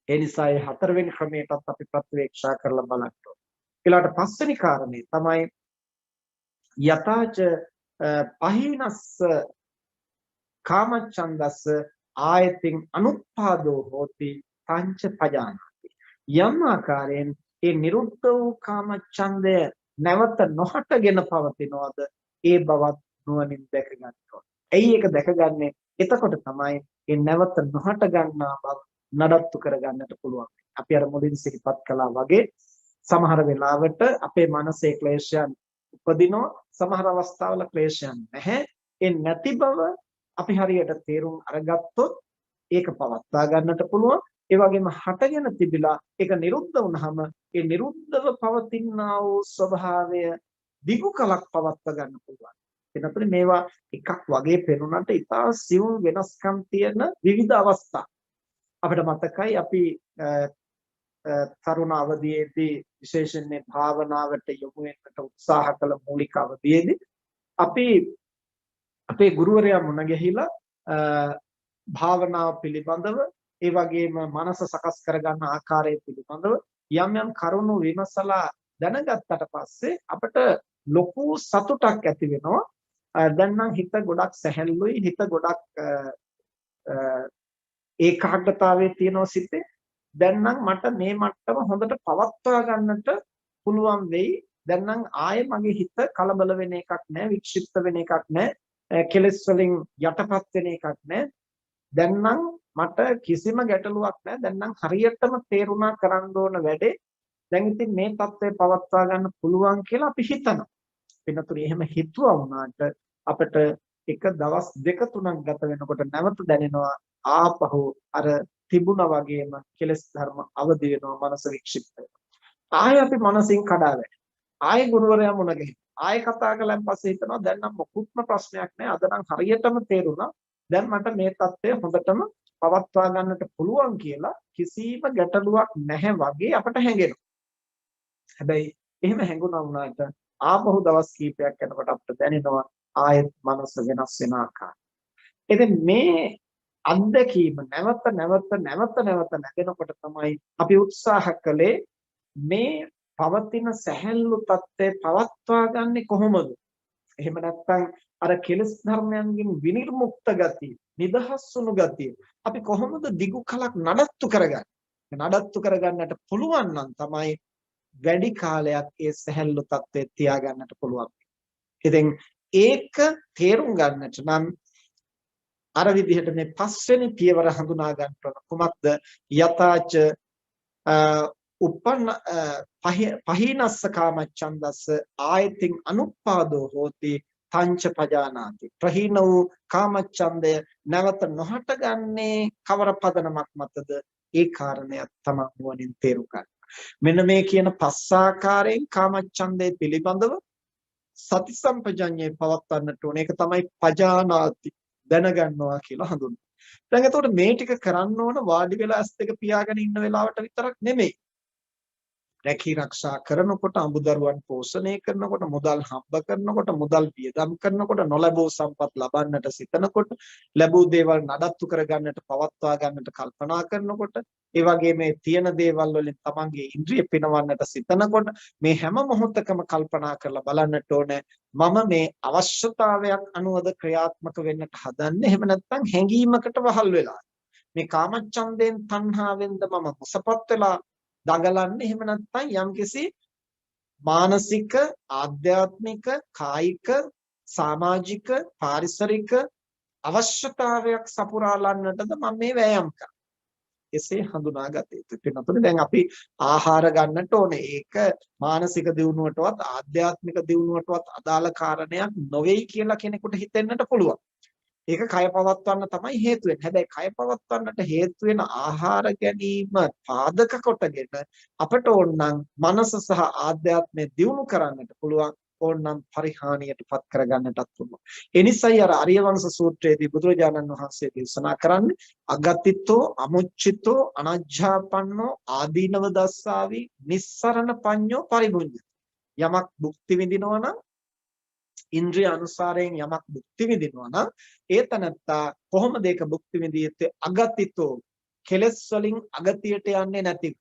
ඒ නිසා මේ හතරවෙනි ක්‍රමයටත් අපි ප්‍රතිවේක්ෂා කරලා බලන්න ඕනේ. ඊළඟට පස්වෙනි කාරණේ තමයි යතාච පහිනස්ස කාමච්ඡන්දස්ස ආයතින් අනුත්පාදෝ හෝති පංච පජානාති. යම් ආකාරයෙන් ඒ නිරුද්ධ වූ කාමච්ඡන්දය නැවත නොහටගෙන පවතිනවද ඒ බවත් නුවණින් දැක ගන්න ඕනේ. ඇයි ඒක දැකගන්නේ? එතකොට තමයි ඒ නැවත නොහට ගන්නා බව නඩත්තු කරගන්නට පුළුවන්. අපි අර මුලින් සිහිපත් කළා වගේ සමහර වෙලාවට අපේ මනසේ ක්ලේශයන් උපදිනවා, සමහර අවස්ථාවල ක්ලේශයන් නැහැ. ඒ නැති බව අපි හරියට තේරුම් අරගත්තොත් ඒක පවත්වා ගන්නට පුළුවන්. ඒ වගේම හටගෙන තිබිලා ඒක නිරුද්ධ වුනහම ඒ නිරුද්ධව පවතිනා වූ ස්වභාවය දිගු කලක් පවත්වා ගන්න පුළුවන්. එතකොට මේවා එකක් වගේ පෙනුනට ඉතා සියුම් වෙනස්කම් තියෙන විවිධ අවස්ථා. අපිට මතකයි අපි තරුණ අවදියේදී විශේෂයෙන් භාවනාවට යොමු වෙන්නට උත්සාහ කළ මූලික අවදියේදී අපි අපේ ගුරුවරයා මුණ ගැහිලා භාවනාව පිළිබඳව ඒ වගේම මනස සකස් කරගන්න ආකාරය පිළිබඳව යම් යම් කරුණු විමසලා දැනගත්තට පස්සේ අපිට ලොකු සතුටක් ඇති වෙනවා. දැන් නම් හිත ගොඩක් සැහැල්ලුයි, හිත ගොඩක් ඒකාග්‍රතාවයේ තියෙනවා සිතේ. දැන් නම් මට මේ මට්ටම හොඳට පවත්වා ගන්නට පුළුවන් වෙයි. දැන් නම් ආයේ මගේ හිත කලබල වෙන එකක් නැහැ, වික්ෂිප්ත වෙන එකක් නැහැ, කෙලෙස් වලින් යටපත් වෙන එකක් නැහැ. දැන් නම් මට කිසිම ගැටලුවක් නැහැ. දැන් නම් හරියටම තේරුණා කරන්න ඕන වැඩේ. දැන් ඉතින් මේ தත්ත්වය පවත්වා ගන්න පුළුවන් කියලා අපි හිතනවා. වෙනතුරු එහෙම හිතුවා වුණාට අපිට එක දවස් දෙක තුනක් ගත වෙනකොට නැවත දැනෙනවා ආපහු අර තිබුණා වගේම කෙලස් ධර්ම අවදි වෙනවා, මනස වික්ෂිප්ත වෙනවා. ආයෙ අපි මනසින් කඩා වැටෙනවා. ආයෙ ගුරුවරයා මුණ ගැහෙනවා. ආයෙ කතා කළාන් පස්සේ හිතනවා දැන් නම් මොකුත්ම ප්‍රශ්නයක් නැහැ. අද නම් හරියටම තේරුණා. දැන් මට මේ தත්ත්වය හොඳටම පවත්වා ගන්නට පුළුවන් කියලා කිසිම ගැටලුවක් නැහැ වගේ අපට හැඟෙනවා. හැබැයි එහෙම හැඟුණා වුණාට ආපහු දවස් කීපයක් යනකොට අපිට දැනෙනවා ආයෙත් මනස වෙනස් වෙන ආකාරය. ඉතින් මේ අත්දැකීම නැවත නැගෙනකොට තමයි අපි උත්සාහ කළේ මේ පවතින සැහැල්ලු තත්ත්වය පවත්වා ගන්නෙ කොහොමද? එහෙම නැත්නම් අර කෙලෙස් ධර්මයන්ගෙන් විනිර්මුක්ත ගතිය, නිදහස් වුණු ගතිය අපි කොහොමද දිගු කලක් නඩත්තු කරගන්නේ? නඩත්තු කරගන්නට පුළුවන් නම් තමයි වැඩි කාලයක් ඒ සැහැල්ලු තත්ත්වයේ තියාගන්නට පුළුවන්. ඉතින් ඒක තේරුම් ගන්නට නම් අර විදිහට මේ පස්වෙනි පියවර හඳුනා ගන්න ඕන. කුමක්ද? යතාච උපන්න පහිනස්ස කාමච්ඡන්දස්ස ආයතින් අනුපාදෝ හෝති තංච පජානාති. ප්‍රහීන වූ කාමච්ඡන්දය නැවත නොහට ගන්නේ කවර පදනමක් මතද? ඒ කාරණයක් තමයි නුවණින් තේරුම් ගන්න. මෙන්න මේ කියන පස් ආකාරයෙන් කාමච්ඡන්දය පිළිබඳව සති සම්පජඤ්ඤය පවත්වන්නට ඕන. ඒක තමයි පජානාති, දැනගන්නවා කියලා හඳුන්වන්නේ. දැන් එතකොට මේ ටික කරන්න ඕන වාඩි වෙලා ඇස් දෙක පියාගෙන ඉන්න වෙලාවට විතරක් නෙමෙයි. රැකී ආරක්ෂා කරනකොට, අමුදරුවන් පෝෂණය කරනකොට, මුදල් හම්බ කරනකොට, මුදල් වියදම් කරනකොට, නොලැබූ සම්පත් ලබන්නට සිතනකොට, ලැබූ දේවල් නඩත්තු කරගන්නට, පවත්වා ගන්නට කල්පනා කරනකොට, ඒ වගේම මේ තියෙන දේවල් වලින් තමන්ගේ ඉන්ද්‍රිය පිනවන්නට සිතනකොට මේ හැම මොහොතකම කල්පනා කරලා බලන්නට ඕනේ මම මේ අවශ්‍යතාවයක් අනුවද ක්‍රියාත්මක වෙන්නට හදන්නේ, එහෙම නැත්නම් හැඟීමකට වහල් වෙලා මේ කාමච්ඡන්දයෙන් තණ්හාවෙන්ද මම මුසපත් වෙලා දඟලන්නේ, එහෙම නැත්නම් යම්කිසි මානසික, ආධ්‍යාත්මික, කායික, සමාජික, පාරිසරික අවශ්‍යතාවයක් සපුරාලන්නටද මම මේ වෑයම් කරන්නේ. එසේ හඳුනාගත යුතුයි. වෙනතුනේ දැන් අපි ආහාර ගන්නට ඕනේ. ඒක මානසික දියුණුවටවත් ආධ්‍යාත්මික දියුණුවටවත් අදාළ කාරණයක් නොවේයි කියලා කෙනෙකුට හිතෙන්නට පුළුවන්. ඒක කය පවත්වන්න තමයි හේතු වෙන්නේ. හැබැයි කය පවත්වන්නට හේතු වෙන ආහාර ගැනීම පාදක කොටගෙන අපට ඕනනම් මනස සහ ආධ්‍යාත්මය දියුණු කරන්නට පුළුවන්. ඕනනම් පරිහානියටපත් කරගන්නටත් පුළුවන්. ඒ නිසායි අර ආර්ය වංශ සූත්‍රයේදී බුදුරජාණන් වහන්සේ දේශනා කරන්නේ අගතිතෝ, අමුච්චිතෝ, අනජ්ජාපන්නෝ, ආදීනව දස්සාවි, නිස්සරණ පඤ්ඤෝ පරිභුඤ්ජති. යමක් භුක්ති විඳිනවා නම්, ඉන්ද්‍රිය අනුසාරයෙන් යමක් භුක්ති විඳිනවා නම් ඒ තනත්තා කොහොමද ඒක භුක්ති විඳිය යුත්තේ? අගතිතෝ, කෙලස් වලින් අගතියට යන්නේ නැතිව,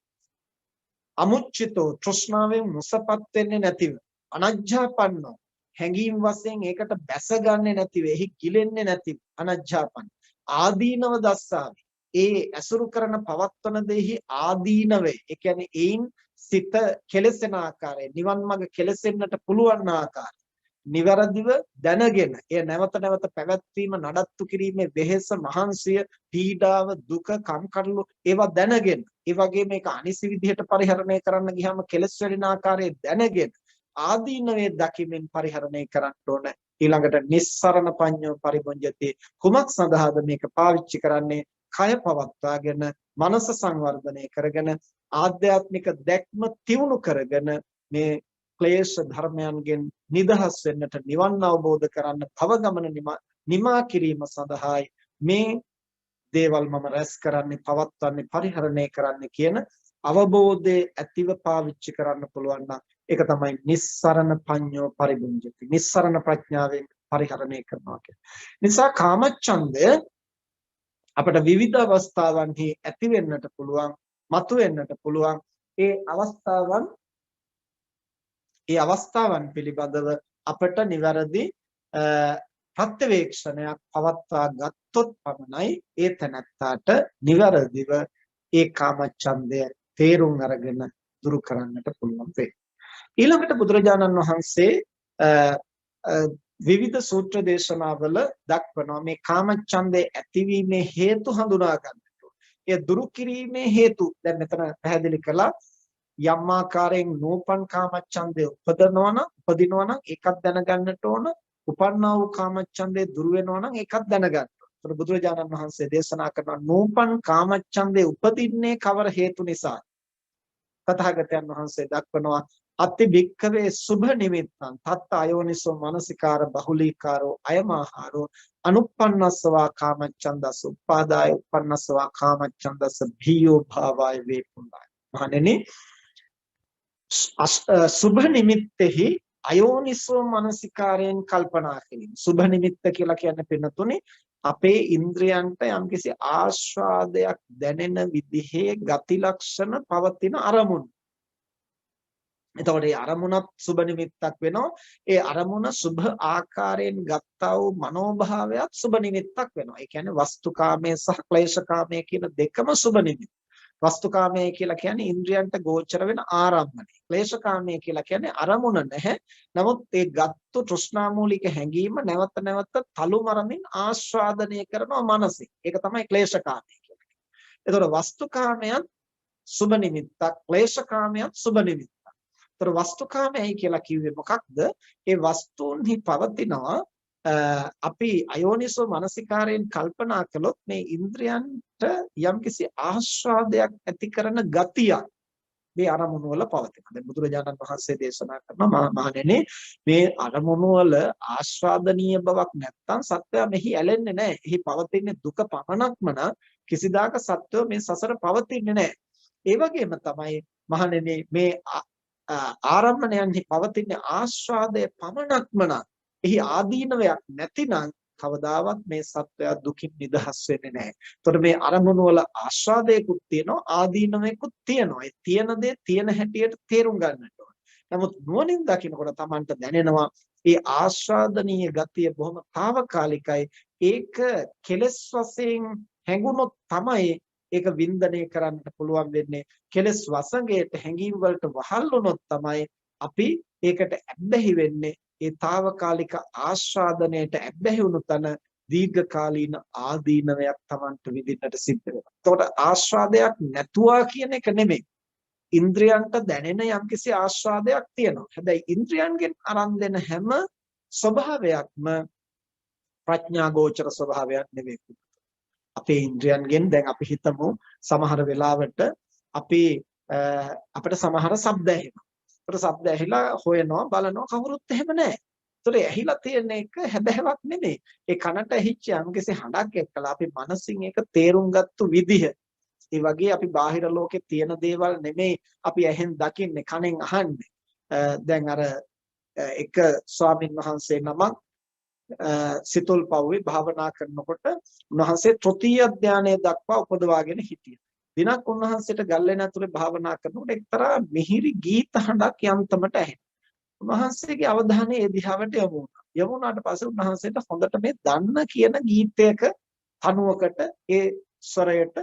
අමුච්චිතෝ, තෘෂ්ණාවෙන් මුසපත් වෙන්නේ නැතිව, අනජ්ජාපන්නෝ, හැඟීම් වශයෙන් ඒකට බැසගන්නේ නැතිව, එහි ගිලෙන්නේ නැතිව, අනජ්ජාපන්න, ආදීනව දස්සාවි, ඒ ඇසුරු කරන පවත්වන දෙහි ආදීනවේ, ඒ කියන්නේ ඒයින් සිත කෙලසෙන ආකාරය, නිවන් මඟ කෙලසෙන්නට පුළුවන් ආකාරය, නිවැරදිව දැනගෙන එය නැවත නැවත පැවැත්වීම නඩත්තු කිරීමේ වෙහෙස මහන්සිය පීඩාව දුක කම්කටොළු ඒවා දැනගෙන ඒ වගේ මේක අනිසි විදිහට පරිහරණය කරන්න ගියාම කෙලස් වැඩෙන ආකාරය දැනගෙන ආදීනවේ දකිමින් පරිහරණය කරන්න ඕන. ඊළඟට නිස්සරණ පඤ්ඤෝ පරිබොඤ්ජති. කුමක් සඳහාද මේක පාවිච්චි කරන්නේ? කය පවත්වාගෙන මනස සංවර්ධනය කරගෙන ආධ්‍යාත්මික දැක්ම තියුණු කරගෙන මේ ක්ලේශ ධර්මයන්ගෙන් නිදහස් වෙන්නට නිවන් අවබෝධ කරන්න භව ගමන නිමා කිරීම සඳහායි මේ දේවල් මම රැස් කරන්නේ පවත්වන්නේ පරිහරණය කරන්නේ කියන අවබෝධයේ ඇතිව පාවිච්චි කරන්න පුළුවන් නම් ඒක තමයි නිස්සරණ පඤ්ඤෝ පරිබුඤ්ජති. නිස්සරණ ප්‍රඥාවෙන් පරිහරණය කරනවා කියන්නේ. නිසා කාමච්ඡන්දය අපට විවිධ අවස්ථාවන්හි ඇති වෙන්නට පුළුවන්, මතු වෙන්නට පුළුවන්. ඒ අවස්ථාවන් පිළිබඳව අපට නිවැරදි ප්‍රත්‍යවේක්ෂණයක් පවත්වා ගත්තොත් පමණයි ඒ තැනැත්තාට නිවැරදිව ඒ කාමච්ඡන්දය තේරුම් අරගෙන දුරු කරන්නට පුළුවන් වෙන්නේ. ඊළඟට බුදුරජාණන් වහන්සේ විවිධ සූත්‍ර දේශනාවල දක්වනවා මේ කාමච්ඡන්දේ ඇතිවීමේ හේතු හඳුනා ගන්නට ඕන. ඒ දුරු කිරීමේ හේතු දැන් මෙතන පැහැදිලි කළා. යම් ආකාරයෙන් නූපන් කාමච්ඡන්දේ උපදිනවා නම් ඒකත් දැනගන්නට ඕන. උපන්නා වූ කාමච්ඡන්දේ දුරු වෙනවා නම් ඒකත් දැනගන්න ඕන. ඒතර බුදුරජාණන් වහන්සේ දේශනා කරන නූපන් කාමච්ඡන්දේ උපදින්නේ කවර හේතු නිසා? තථාගතයන් වහන්සේ දක්වනවා අත්ති භික්ඛවේ සුභ නිමිත්තං තත්ත අයෝනිසෝ මනසිකාර බහුලීකාරෝ අයමාහාරෝ අනුප්පන්නස්සවා කාමච්ඡන්දස උපාදාය උප්පන්නස්සවා කාමච්ඡන්දස භීයෝ භාවය වේපුණාය. මහණෙනි සුභ නිමිත්තෙහි අයෝනිසෝ මනසිකාරයෙන් කල්පනා කිරීම. සුභ නිමිත්ත කියලා කියන්නේ පින්නතුනේ අපේ ඉන්ද්‍රයන්ට යම්කිසි ආස්වාදයක් දැනෙන විදිහේ ගති ලක්ෂණ පවතින අරමුණු. එතකොට මේ අරමුණත් සුභ නිමිත්තක් වෙනවා. ඒ අරමුණ සුභ ආකාරයෙන් ගත්තා වූ මනෝභාවයත් සුභ නිමිත්තක් වෙනවා. ඒ කියන්නේ වස්තුකාමයේ සහ ක්ලේශකාමයේ කියන දෙකම සුභ නිමිත්ත. වස්තුකාමයේ කියලා කියන්නේ ඉන්ද්‍රියන්ට ගෝචර වෙන ආරම්මණය. ක්ලේශකාමයේ කියලා කියන්නේ අරමුණ නැහැ. නමුත් ඒ ගත්තු තෘෂ්ණාමූලික හැඟීම නැවත නැවත තලු මරමින් ආස්වාදනය කරනවා මනසින්. ඒක තමයි ක්ලේශකාමයේ කියන්නේ. එතකොට වස්තුකාමයත් සුභ නිමිත්තක්, ක්ලේශකාමයත් සුභ නිමිත්තක්. ඒතර වස්තුකාමයයි කියලා කිව්වේ මොකක්ද? ඒ වස්තුන්හි පවතිනවා අපි අයෝනිසෝ මනසිකාරයෙන් කල්පනා කළොත් මේ ඉන්ද්‍රයන්ට යම්කිසි ආස්වාදයක් ඇති කරන ගතියක් මේ අරමුණු වල පවතිනවා. දැන් බුදුරජාණන් වහන්සේ දේශනා කරනවා මහණෙනි මේ අරමුණු වල ආස්වාදනීය බවක් නැත්තම් සත්‍යය මෙහි ඇලෙන්නේ නැහැ. එහි පවතින්නේ දුක පමණක්ම නම් කිසිදාක සත්‍යය මේ සසර පවතින්නේ නැහැ. ඒ වගේම තමයි මහණෙනි මේ ආරම්මණයන්හි පවතින ආස්වාදය පමණක්ම නම් එහි ආදීනවයක් නැතිනම් කවදාවත් මේ සත්වයා දුකින් නිදහස් වෙන්නේ නැහැ. එතකොට මේ අරමුණු වල ආස්වාදයකුත් තියෙනවා ආදීනවයකුත් තියෙනවා. ඒ තියෙන දේ තියෙන හැටියට තේරුම් ගන්නට ඕනේ. නමුත් නුවණින් දකිනකොට Tamanට දැනෙනවා මේ ආස්වාදනීය ගතිය බොහොම తాවකාලිකයි. ඒක කෙලස් වශයෙන් හැඟුණොත් තමයි ඒක වින්දනය කරන්නට පුළුවන් වෙන්නේ. කෙලස් වසඟයට හැඟීම් වලට වහල් වුණොත් තමයි අපි ඒකට ඇබ්බැහි වෙන්නේ. ඒ తాවකාලික ආස්වාදනයට ඇබ්බැහි වුණු තන දීර්ඝකාලීන ආදීනවයක් Tamanට විඳින්නට සිද්ධ වෙනවා. එතකොට ආස්වාදයක් නැතුවා කියන එක නෙමෙයි. ඉන්ද්‍රයන්ට දැනෙන යම්කිසි ආස්වාදයක් තියෙනවා. හැබැයි ඉන්ද්‍රයන්ගෙන් අරන් දෙන හැම ස්වභාවයක්ම ප්‍රඥා ගෝචර ස්වභාවයක් නෙමෙයි. අපේ ඉන්ද්‍රයන්ගෙන් දැන් අපි හිතමු සමහර වෙලාවට අපිට සමහර ශබ්ද ඇහෙනවා. ඒතර ශබ්ද ඇහිලා හොයනවා බලනවා කවුරුත් එහෙම නැහැ. ඒතර ඇහිලා තියෙන එක හැබෑවක් නෙමෙයි. ඒ කනට ඇහිච්ච යම්කිසි හඬක් එක්කලා අපි මනසින් ඒක තේරුම් ගත්තු විදිහ. ඒ වගේ අපි බාහිර ලෝකේ තියෙන දේවල් නෙමෙයි අපි ඇහෙන් දකින්නේ කනෙන් අහන්නේ. දැන් අර එක ස්වාමින් වහන්සේ නමක් සිතුල් පව්වේ භාවනා කරනකොට උන්වහන්සේ තෘතීය ධානය දක්වා උපදවාගෙන හිටියා. දිනක් උන්වහන්සේට ගල්ලෙන ඇතුලේ භාවනා කරනකොට එක්තරා මිහිරි ගීත හඬක් යන්තමට ඇහෙනවා. උන්වහන්සේගේ අවධානය ඒ දිහාවට යොමු වුණා. යොමු වුණාට පස්සේ උන්වහන්සේට හොඳට මේ දන්න කියන ගීතයක තනුවකට ඒ ස්වරයට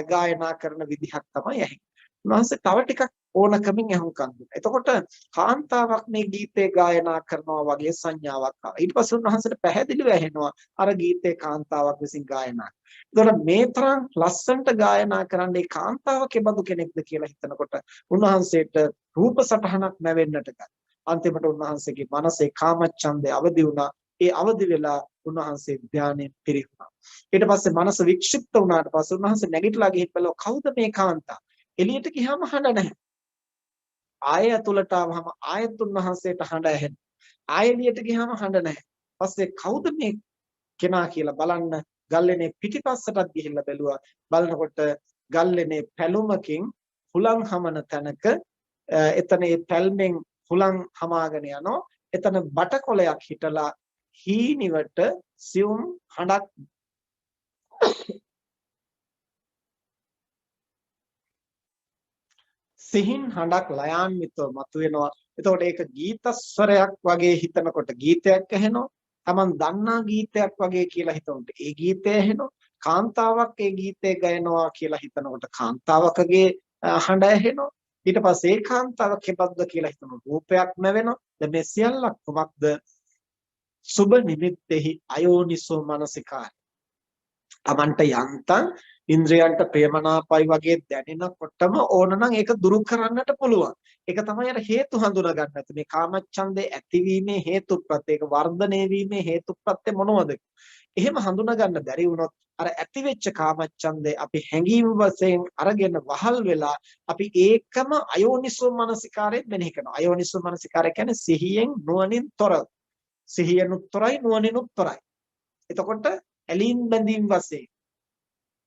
ගායනා කරන විදිහක් තමයි ඇහෙන්නේ. උන්වහන්සේ තව ටිකක් ඕනකමින් ඇහුම්කන් දුන්නා. එතකොට කාන්තාවක් මේ ගීතේ ගායනා කරනවා වගේ සංඥාවක් ආවා. ඊට පස්සේ උන්වහන්සේට පැහැදිලිව ඇහෙනවා අර ගීතේ කාන්තාවක් විසින් ගායනා. එතකොට මේ තරම් ලස්සනට ගායනා කරන්නේ කාන්තාව කෙබඳු කෙනෙක්ද කියලා හිතනකොට උන්වහන්සේට රූප සටහනක් නැවෙන්නට ගත්තා. අන්තිමට උන්වහන්සේගේ මනසේ කාමච්ඡන්දය අවදි වුණා. ඒ අවදි වෙලා උන්වහන්සේ ධානයෙන් පිරිහුණා. ඊට පස්සේ මනස වික්ෂිප්ත වුණාට පස්සේ උන්වහන්සේ නැගිටලා ගිහින් බලුවා කවුද මේ කාන්තාව? එළියට ගියාම හඬ නැහැ. ආයෙ ඇතුළට ආවම ආයෙත් උන්වහන්සේට හඬ ඇහෙනවා. ආයෙ එළියට ගියාම හඬ නැහැ. පස්සේ කවුද මේ කෙනා කියලා බලන්න ගල්ලෙනේ පිටිපස්සටත් ගිහිල්ලා බැලුවා. බලනකොට ගල්ලෙනේ පැලුමකින් හුලං හමන තැනක එතන ඒ පැල්මෙන් හුලං හමාගෙන යනවා. එතන බටකොලයක් හිටලා හීනිවට සියුම් හඬක් සිහින් හඬක් ලයාන්විතව මතුවෙනවා. එතකොට ඒක ගීතස්වරයක් වගේ හිතනකොට ගීතයක් ඇහෙනවා. Taman දන්නා ගීතයක් වගේ කියලා හිතනකොට ඒ ගීතය ඇහෙනවා. කාන්තාවක් ඒ ගීතය ගයනවා කියලා හිතනකොට කාන්තාවකගේ හඬ ඇහෙනවා. ඊට පස්සේ ඒ කාන්තාව කෙබඳුද කියලා හිතනකොට රූපයක් නැවෙනවා. දැන් මේ සියල්ලක් කොමක්ද? සුබ නිමිත්තේහි අයෝනිසෝ මනසිකාරය. Amanta යන්තම් ඉන්ද්‍රයන්ට ප්‍රේමනාපයි වගේ දැනෙනකොටම ඕනනම් ඒක දුරු කරන්නට පුළුවන්. ඒක තමයි අර හේතු හඳුනා ගන්න. මේ කාමච්ඡන්දේ ඇතිවීමේ හේතුප්‍රත්‍ය, ඒක වර්ධනය වීමේ හේතුප්‍රත්‍ය මොනවද? එහෙම හඳුනා ගන්න බැරි වුණොත් අර ඇතිවෙච්ච කාමච්ඡන්දේ අපි හැඟීම් වශයෙන් අරගෙන වහල් වෙලා අපි ඒකම අයෝනිසෝ මනසිකාරයෙන් මෙනෙහි කරනවා. අයෝනිසෝ මනසිකාරය කියන්නේ සිහියෙන් නුවණින් තොර. සිහියෙනුත් තොරයි නුවණිනුත් තොරයි. එතකොට ඇලීම් බැඳීම් වශයෙන්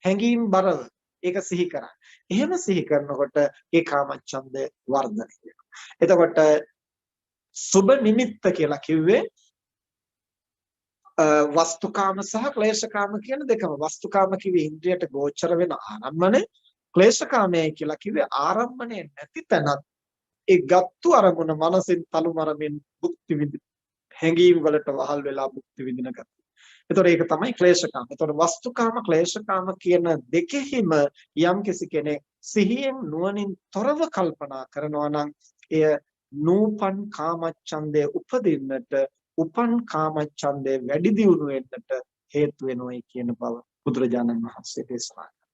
හැඟීම් බරව ඒක සිහි කරා. එහෙම සිහි කරනකොට ඒ කාමච්ඡන්දය වර්ධනය වෙනවා. එතකොට සුබ නිමිත්ත කියලා කිව්වේ වස්තුකාම සහ ක්ලේශකාම කියන දෙකම. වස්තුකාම කිව්වේ ඉන්ද්‍රියට ගෝචර වෙන ආරම්මණය. ක්ලේශකාමයයි කියලා කිව්වේ ආරම්මණය නැති තැනත් ඒ ගත්තු අරමුණ මනසින් තලුමරමින් භුක්ති විඳින හැඟීම් වලට වහල් වෙලා භුක්ති විඳින ගතිය. එතකොට ඒක තමයි ක්ලේශකාම. එතකොට වස්තුකාම ක්ලේශකාම කියන දෙකෙහිම යම්කිසි කෙනෙක් සිහියෙන් නුවණින් තොරව කල්පනා කරනවා නම් එය නූපන් කාමච්ඡන්දය උපදින්නට උපන් කාමච්ඡන්දය වැඩි දියුණු වෙන්නට හේතු වෙනෝයි කියන බව බුදුරජාණන් වහන්සේ දේශනා කළා.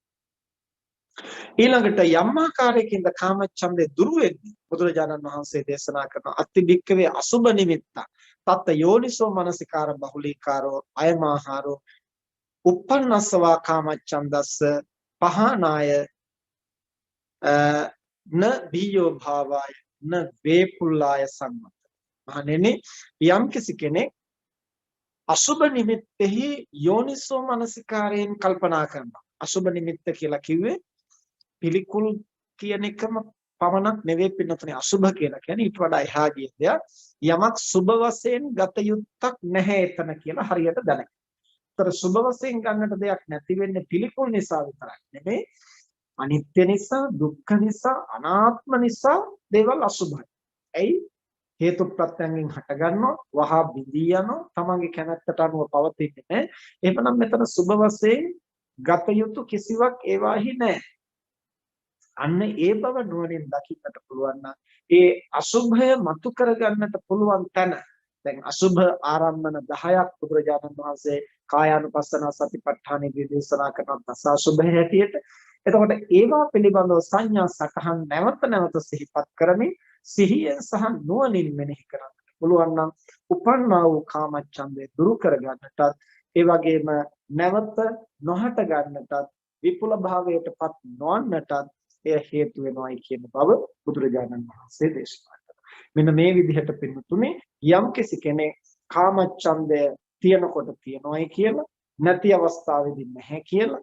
ඊළඟට යම් ආකාරයකින්ද කාමච්ඡන්දේ දුරු වෙන්නේ බුදුරජාණන් වහන්සේ දේශනා කරන අතිබික්කවේ අසුබ නිමිත්ත තත් යෝනිසෝ මනසිකාර බහුලීකාරෝ අයමාහාරෝ uppannassawa කාමච්ඡන්දස්ස පහනාය න බියෝ භාවාය න වේපුල්ලාය සම්මත. මහණෙනි යම් කිසි කෙනෙක් අසුබ නිමිත්තෙහි යෝනිසෝ මනසිකාරයෙන් කල්පනා කරනවා. අසුබ නිමිත්ත කියලා කිව්වේ පිළිකුල් කියන එකම පමණක් නෙවෙයි පින්නතුනේ. අසුබ කියලා කියන්නේ ඊට වඩා එහා ගිය දෙයක්. යමක් සුබ වශයෙන් ගත යුත්තක් නැහැ එතන කියලා හරියට දැනගන්න. ඒතර සුබ වශයෙන් ගන්නට දෙයක් නැති වෙන්නේ පිළිකුල් නිසා විතරක් නෙමෙයි. අනිත්‍ය නිසා, දුක්ඛ නිසා, අනාත්ම නිසා දේවල් අසුබයි. ඇයි? හේතු ප්‍රත්‍යයෙන් හටගන්නවා, වහා බිඳී යනවා, තමන්ගේ කැමැත්තට අනුව පවතින්නේ නැහැ. එහෙමනම් මෙතන සුබ වශයෙන් ගත යුතු කිසිවක් ඒවාහි නැහැ. අන්න ඒ බව නුවණින් දකින්නට පුළුවන් නම් ඒ අසුභය මතු කරගන්නට පුළුවන් තැන. දැන් අසුභ ආරම්මන 10ක් බුදුරජාණන් වහන්සේ කායානුපස්සන සතිපට්ඨානෙදී දේශනා කරන දස අසුභය හැටියට. එතකොට ඒවා පිළිබඳව සංඥා සටහන් නැවත නැවත සිහිපත් කරමින් සිහියෙන් සහ නුවණින් මෙනෙහි කරන්නට පුළුවන් නම් උපන්නා වූ කාමච්ඡන්දේ දුරු කරගන්නටත් ඒ වගේම නැවත නොහට ගන්නටත් විපුල භාවයටපත් නොවන්නටත් එය හේතු වෙනවායි කියන බව බුදුරජාණන් වහන්සේ දේශනා කළා. මෙන්න මේ විදිහට පින්තුනේ යම්කිසි කෙනෙක් කාමච්ඡන්දය තියනකොට තියනවායි කියලා නැති අවස්ථාවේදී නැහැ කියලා.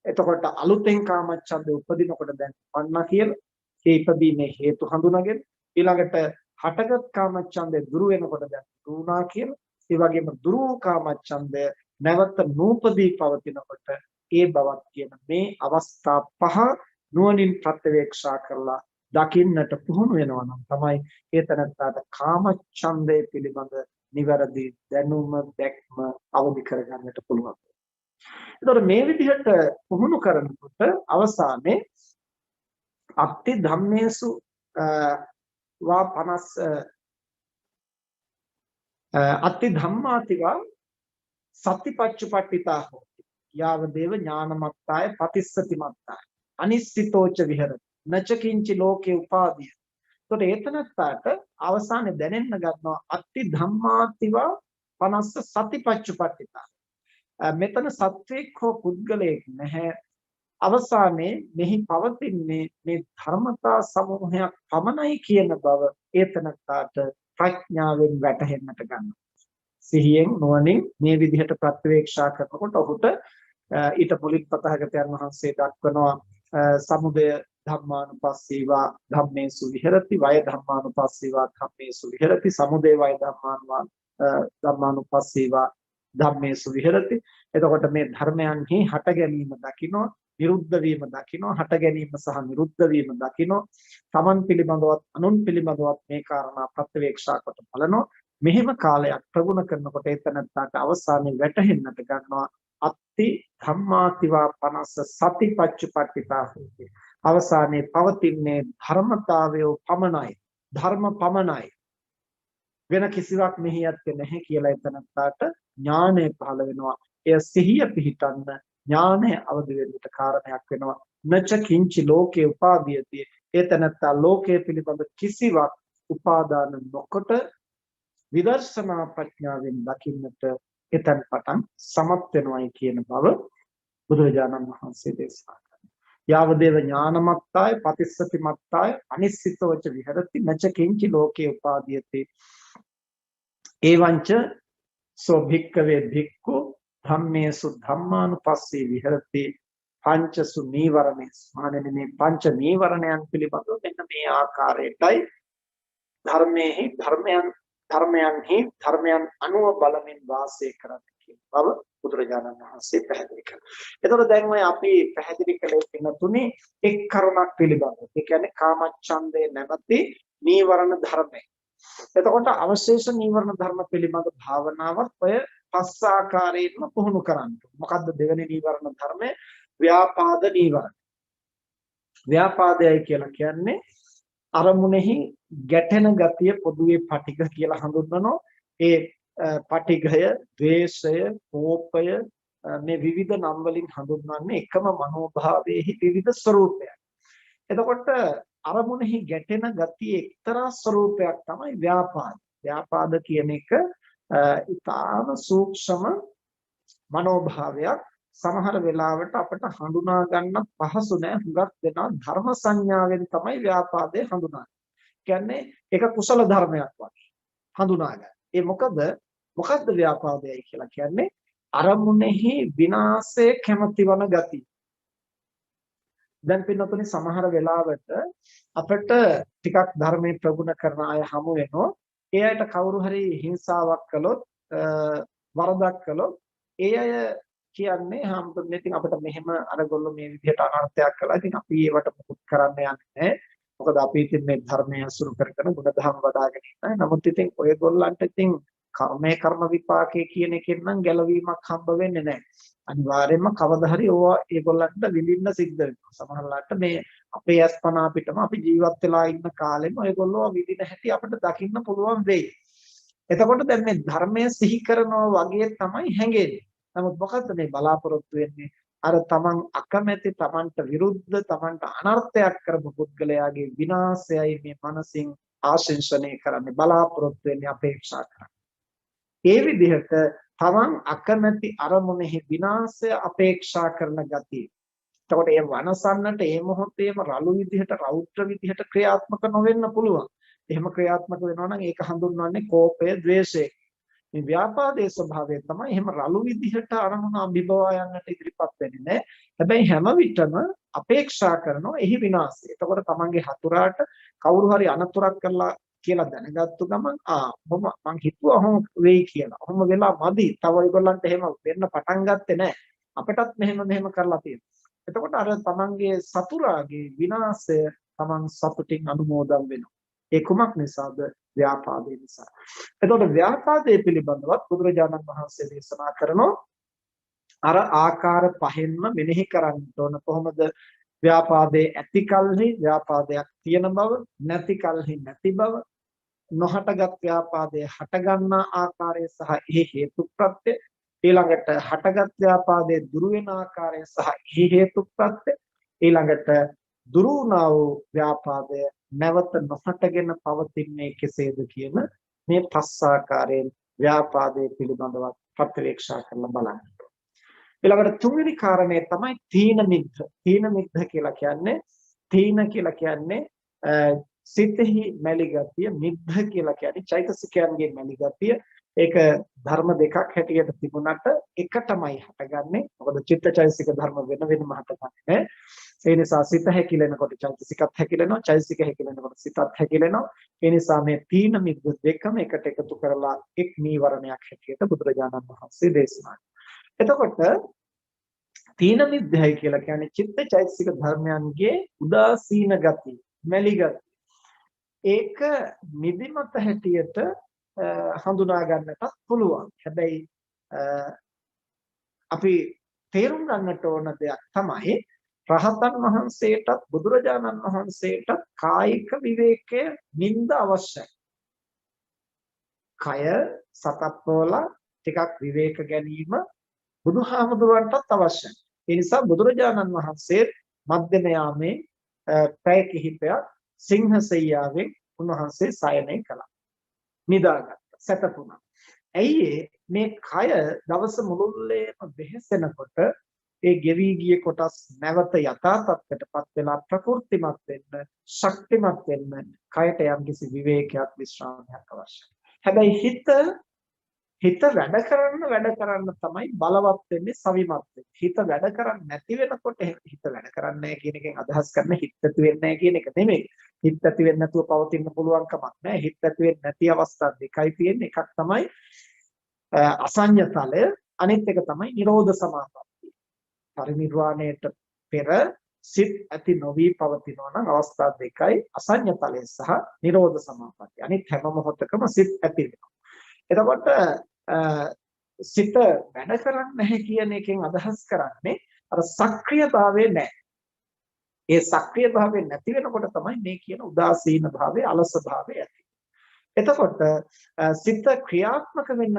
එතකොට අලුතෙන් කාමච්ඡන්දය උපදිනකොට දැන් පන්නා කියලා ඒ ඉපදීමේ හේතු හඳුනාගෙන ඊළඟට හටගත් කාමච්ඡන්දය දුරු වෙනකොට දැන් දුරුණා කියලා. ඒ වගේම දුරු කාමච්ඡන්දය නැවත නූපදී පවතිනකොට ඒ බවක් කියන මේ අවස්ථා පහ නුවණින් ප්‍රත්‍යවේක්ෂා කරලා දකින්නට පුහුණු වෙනවා නම් තමයි ඒ තැනට කාමච්ඡන්දය පිළිබඳ නිවැරදි දැනුම දැක්ම අවදි කරගන්නට පුළුවන්. ඒතකොට මේ විදිහට පුහුණු කරනකොට අවසානයේ අත්ති ධම්මේසු වා 50 අත්ති ධම්මාතිවා සතිපච්චුපට්ඨිතා හෝති යාව දේව ඥානමත්තාය පතිස්සති මත්තාය අනිස්සිතෝච විහෙරති නච කිංචි ලෝකේ උපාදීය. එතකොට ඒතනත්තාට අවසානයේ දැනෙන්න ගන්නවා අත්ති ධම්මාතිවා 50 සතිපච්චුපට්ඨිතා. මෙතන සත්වයක් හෝ පුද්ගලයෙක් නැහැ. අවසානයේ මෙහි පවතින්නේ මේ ධර්මතා සමූහයක් පමණයි කියන බව ඒතනත්තාට ප්‍රඥාවෙන් වැටහෙන්නට ගන්නවා. සිහියෙන් නුවණින් මේ විදිහට ප්‍රත්‍යවේක්ෂා කරනකොට ඔහුට ඊට මුලින් පතහගතයන් වහන්සේ දක්වනවා සමුදය ධම්මානුපස්සීවා ධම්මේසු විහෙරති වය ධම්මානුපස්සීවා ධම්මේසු විහෙරති සමුදය වය ධම්මානුපස්සීවා ධම්මේසු විහෙරති. එතකොට මේ ධර්මයන්හි හට ගැනීම දකින්න, විරුද්ධ වීම දකින්න, හට ගැනීම සහ නිරුද්ධ වීම දකින්න, තමන් පිළිබඳවත් අනුන් පිළිබඳවත් මේ කාරණා ප්‍රත්‍යවේක්ෂා කොට බලනවා. මෙහෙම කාලයක් ප්‍රගුණ කරනකොට එතනට අවසානයේ වැටහෙන්නට ගන්නවා අත්ති ධම්මාතිවා 50 සතිපච්චුපට්ඨිතා හොති. අවසානයේ පවතින්නේ ධර්මතාවය පමණයි, ධර්ම පමණයි, වෙන කිසිවක් මෙහි ඇත්තේ නැහැ කියලා එතනට ඥානය පහළ වෙනවා. එය සිහිය පිහිටන්න ඥානය අවදි වෙන්නට කාරණයක් වෙනවා. නච කිංචි ලෝකේ උපාදීයති. එතනට ලෝකයේ පිළිබඳ කිසිවක් උපාදාන නොකොට විදර්ශනා ප්‍රඥාවෙන් දකින්නට එතන පටන් සමත් වෙනවයි කියන බව බුදුරජාණන් වහන්සේ දේශනා කරනවා. යාවදේව ඥානමත්තාය පතිස්සති මත්තාය අනිස්සිතෝච විහෙරති නච කිංචි ලෝකේ උපාදීයති. එවංච සෝ භික්ඛවේ භික්ඛු ධම්මේසු ධම්මානුපස්සී විහෙරති පංචසු නීවරණේසු. මානෙනි මේ පංච නීවරණයන් පිළිබඳව මෙන්න මේ ආකාරයටයි ධර්මයන් අනුව බලමින් වාසය කරන්න කියන බව බුදුරජාණන් වහන්සේ පැහැදිලි කළා. එතකොට දැන් ඔය අපි පැහැදිලි කළේ වෙන තුනේ එක් කරුණක් පිළිබඳව. ඒ කියන්නේ කාමච්ඡන්දේ නැමැති නීවරණ ධර්මය. එතකොට අවශේෂ නීවරණ ධර්ම පිළිබඳ භාවනාවත් ඔය පස් ආකාරයෙන්ම පුහුණු කරන්න. මොකද්ද දෙවෙනි නීවරණ ධර්මය? ව්‍යාපාද නීවරණ. ව්‍යාපාදයයි කියලා කියන්නේ අරමුණෙහි ගැටෙන ගතිය පොදුවේ පටිඝ කියලා හඳුන්වනවා. ඒ පටිඝය, ද්වේෂය, කෝපය මේ විවිධ නම් වලින් හඳුන්වන්නේ එකම මනෝභාවයේහි විවිධ ස්වરૂපයන්. එතකොට අරමුණෙහි ගැටෙන ගතිය එක්තරා ස්වરૂපයක් තමයි ව්‍යාපාද. ව්යාපාද කියන එක ඊටාම සූක්ෂම මනෝභාවයක්. සමහර වෙලාවට අපිට හඳුනා ගන්න පහසු නෑ. හුඟක් දෙනා ධර්ම සංඥාවෙන් තමයි ව්‍යාපාදය හඳුනන්නේ. කියන්නේ ඒක කුසල ධර්මයක් වගේ හඳුනා ගන්න. ඒ මොකද්ද ව්‍යාපාදයයි කියලා කියන්නේ? අරමුණෙහි විනාශය කැමැතිවන ගතිය. දැන් පින්නතුනි සමහර වෙලාවට අපිට ටිකක් ධර්මයේ ප්‍රගුණ කරන අය හමු වෙනවා. ඒ අයට කවුරු හරි හිංසාවක් කළොත්, වරදක් කළොත් ඒ අය කියන්නේ හැමෝටම ඉතින් අපිට මෙහෙම අරගොල්ලෝ මේ විදිහට අනර්ථයක් කළා. ඉතින් අපි ඒවට මොකුත් කරන්න යන්නේ නැහැ. මොකද අපි ඉතින් මේ ධර්මයේ අසුරු කරගෙන ගුණධම් වඩ아가ගෙන ඉන්නවා. නමුත් ඉතින් ඔයගොල්ලන්ට ඉතින් කර්ම විපාකයේ කියන එකෙන් නම් ගැලවීමක් හම්බ වෙන්නේ නැහැ. අනිවාර්යයෙන්ම කවදා හරි ඕවා ඒගොල්ලන්ට විඳින්න සිද්ධ වෙනවා. සමහරවිට මේ අපේ අස්පනා පිටම අපි ජීවත් වෙලා ඉන්න කාලෙම ඔයගොල්ලෝ විඳින හැටි අපිට දකින්න පුළුවන් වෙයි. එතකොට දැන් මේ ධර්මය සිහි කරනවා වගේ තමයි හැඟෙන්නේ. නමුත් මොකද්ද මේ බලාපොරොත්තු වෙන්නේ? අර තමන් අකමැති, තමන්ට විරුද්ධ, තමන්ට අනර්ථයක් කරපු පුද්ගලයාගේ විනාශයයි මේ මනසින් ආශිංසනය කරන්නේ, බලාපොරොත්තු වෙන්නේ, අපේක්ෂා කරන්නේ. ඒ විදිහට තමන් අකමැති අරමුණෙහි විනාශය අපේක්ෂා කරන ගතිය. එතකොට ඒ වනසන්නට ඒ මොහොතේම රළු විදිහට, රෞද්‍ර විදිහට ක්‍රියාත්මක නොවෙන්න පුළුවන්. එහෙම ක්‍රියාත්මක වෙනවා නම් ඒක හඳුන්වන්නේ කෝපය, ද්වේෂය. මේ ව්‍යාපාදයේ ස්වභාවය තමයි එහෙම රළු විදිහට අරමුණ අභිභවා යන්නට ඉදිරිපත් වෙන්නේ නැහැ. හැබැයි හැම විටම අපේක්ෂා කරනවා එහි විනාශය. එතකොට තමන්ගේ හතුරාට කවුරු හරි අනතුරක් කළා කියලා දැනගත්තු ගමන් මම හිතුවා ඔහොම වෙයි කියලා. ඔහොම වෙලා මදි. තව ඒගොල්ලන්ට එහෙම වෙන්න පටන් ගත්තේ නැහැ. අපටත් මෙහෙම කරලා තියෙනවා. එතකොට අර තමන්ගේ සතුරාගේ විනාශය තමන් සතුටින් අනුමෝදන් වෙනවා. ඒ කුමක් නිසාද? ව්‍යාපාදේ නිසා. එතකොට ව්‍යාපාදයේ පිළිබඳවත් බුදුරජාණන් වහන්සේ දේශනා කරනවා අර ආකාර පහෙන්ම මෙනෙහි කරන්න ඕන. කොහොමද? ව්‍යාපාදේ ඇති කල්හි ව්‍යාපාදයක් තියෙන බව, නැති කල්හි නැති බව, නොහටගත් ව්‍යාපාදයේ හටගන්නා ආකාරය සහ එහි හේතු ප්‍රත්‍ය, ඊළඟට හටගත් ව්‍යාපාදයේ දුරු වෙන ආකාරය සහ එහි හේතු ප්‍රත්‍ය, ඊළඟට දුරු වුණා වූ ව්‍යාපාදය නැවත නොහටගෙන පවතින්නේ කෙසේද කියන මේ පස් ආකාරයෙන් ව්‍යාපාදයේ පිළිබඳව ප්‍රත්‍යවේක්ෂා කරලා බලන්න. ඊළඟට තුන්වෙනි කාරණය තමයි තීන මිද්ධ. තීන මිද්ධ කියලා කියන්නේ සිතෙහි මැලි ගතිය, මිද්ධ කියලා කියන්නේ චෛතසිකයන්ගේ මැලි ගතිය. ඒක ධර්ම දෙකක් හැටියට තිබුණාට එකටමයි හටගන්නේ. මොකද චිත්තචෛතසික ධර්ම වෙන වෙනම හටගන්නේ. ඒ නිසා සිත හැකිලෙනකොට චෛතසිකත් හැකිලෙනවා, චෛතසික හැකිලෙනකොට සිතත් හැකිලෙනවා. ඒ නිසා මේ තීන මිද්ධ දෙකම එකට එකතු කරලා එක් නීවරණයක් හැටියට බුදුරජාණන් වහන්සේ දේශනා කළා. එතකොට තීන මිද්ධයි කියලා කියන්නේ චිත්තචෛතසික ධර්මයන්ගේ උදාසීන ගතිය, මැලි ගතිය. ඒක නිදිමත හැටියට හඳුනා ගන්නටත් පුළුවන්. හැබැයි අපි තේරුම් ගන්නට ඕන දෙයක් තමයි රහතන් වහන්සේටත් බුදුරජාණන් වහන්සේටත් කායික විවේකයේ නිින්ද අවශ්‍යයි. කය සතප්පවල ටිකක් විවේක ගැනීම බුදුහාමුදුරන්ටත් අවශ්‍යයි. ඒ නිසා බුදුරජාණන් වහන්සේ මධ්‍යම යාමේ පැය කිහිපයක් සිංහසෙයියාවෙන් උන්වහන්සේ සයනය කළා. නිදාගත්තා, සැතපුණා. ඇයි මේ කය දවස මුළුල්ලේම වෙහෙසෙනකොට ඒ ගෙවි ගිය කොටස් නැවත යථා තත්ත්වයටපත් වෙලා ප්‍රකෘතිමත් වෙන්න, ශක්තිමත් වෙන්න කයට යම්කිසි විවේකයක්, විශ්‍රාමයක් අවශ්‍යයි. හැබැයි හිත වැඩ කරන්න තමයි බලවත් වෙන්නේ, සවිමත් වෙන්නේ. හිත වැඩ කරන්නේ නැති වෙනකොට හිත වැඩ කරන්නේ නැහැ කියන එකෙන් අදහස් කරන්නේ හිත ඇති වෙන්නේ නැහැ කියන එක නෙමෙයි. හිත ඇති වෙන්නේ නැතුව පවතින්න පුළුවන් කමක් නැහැ. හිත ඇති වෙන්නේ නැති අවස්ථා දෙකයි තියෙන්නේ. එකක් තමයි අසඤ්ඤතලය, අනිත් එක තමයි නිරෝධ සමාපත්තිය. පරිනිර්වාණයට පෙර සිත් ඇති නොවි පවතිනවා නම් අවස්ථා දෙකයි, අසඤ්ඤතලය සහ නිරෝධ සමාපත්තිය. අනිත් හැම මොහොතකම සිත් ඇති වෙනවා. එතකොට සිත වැඩ කරන්නේ නැහැ කියන එකෙන් අදහස් කරන්නේ අර සක්‍රියභාවය නැහැ. ඒ සක්‍රියභාවය නැති වෙනකොට තමයි මේ කියන උදාසීන භාවය, අලස භාවය ඇති. එතකොට සිත ක්‍රියාත්මක වෙන්න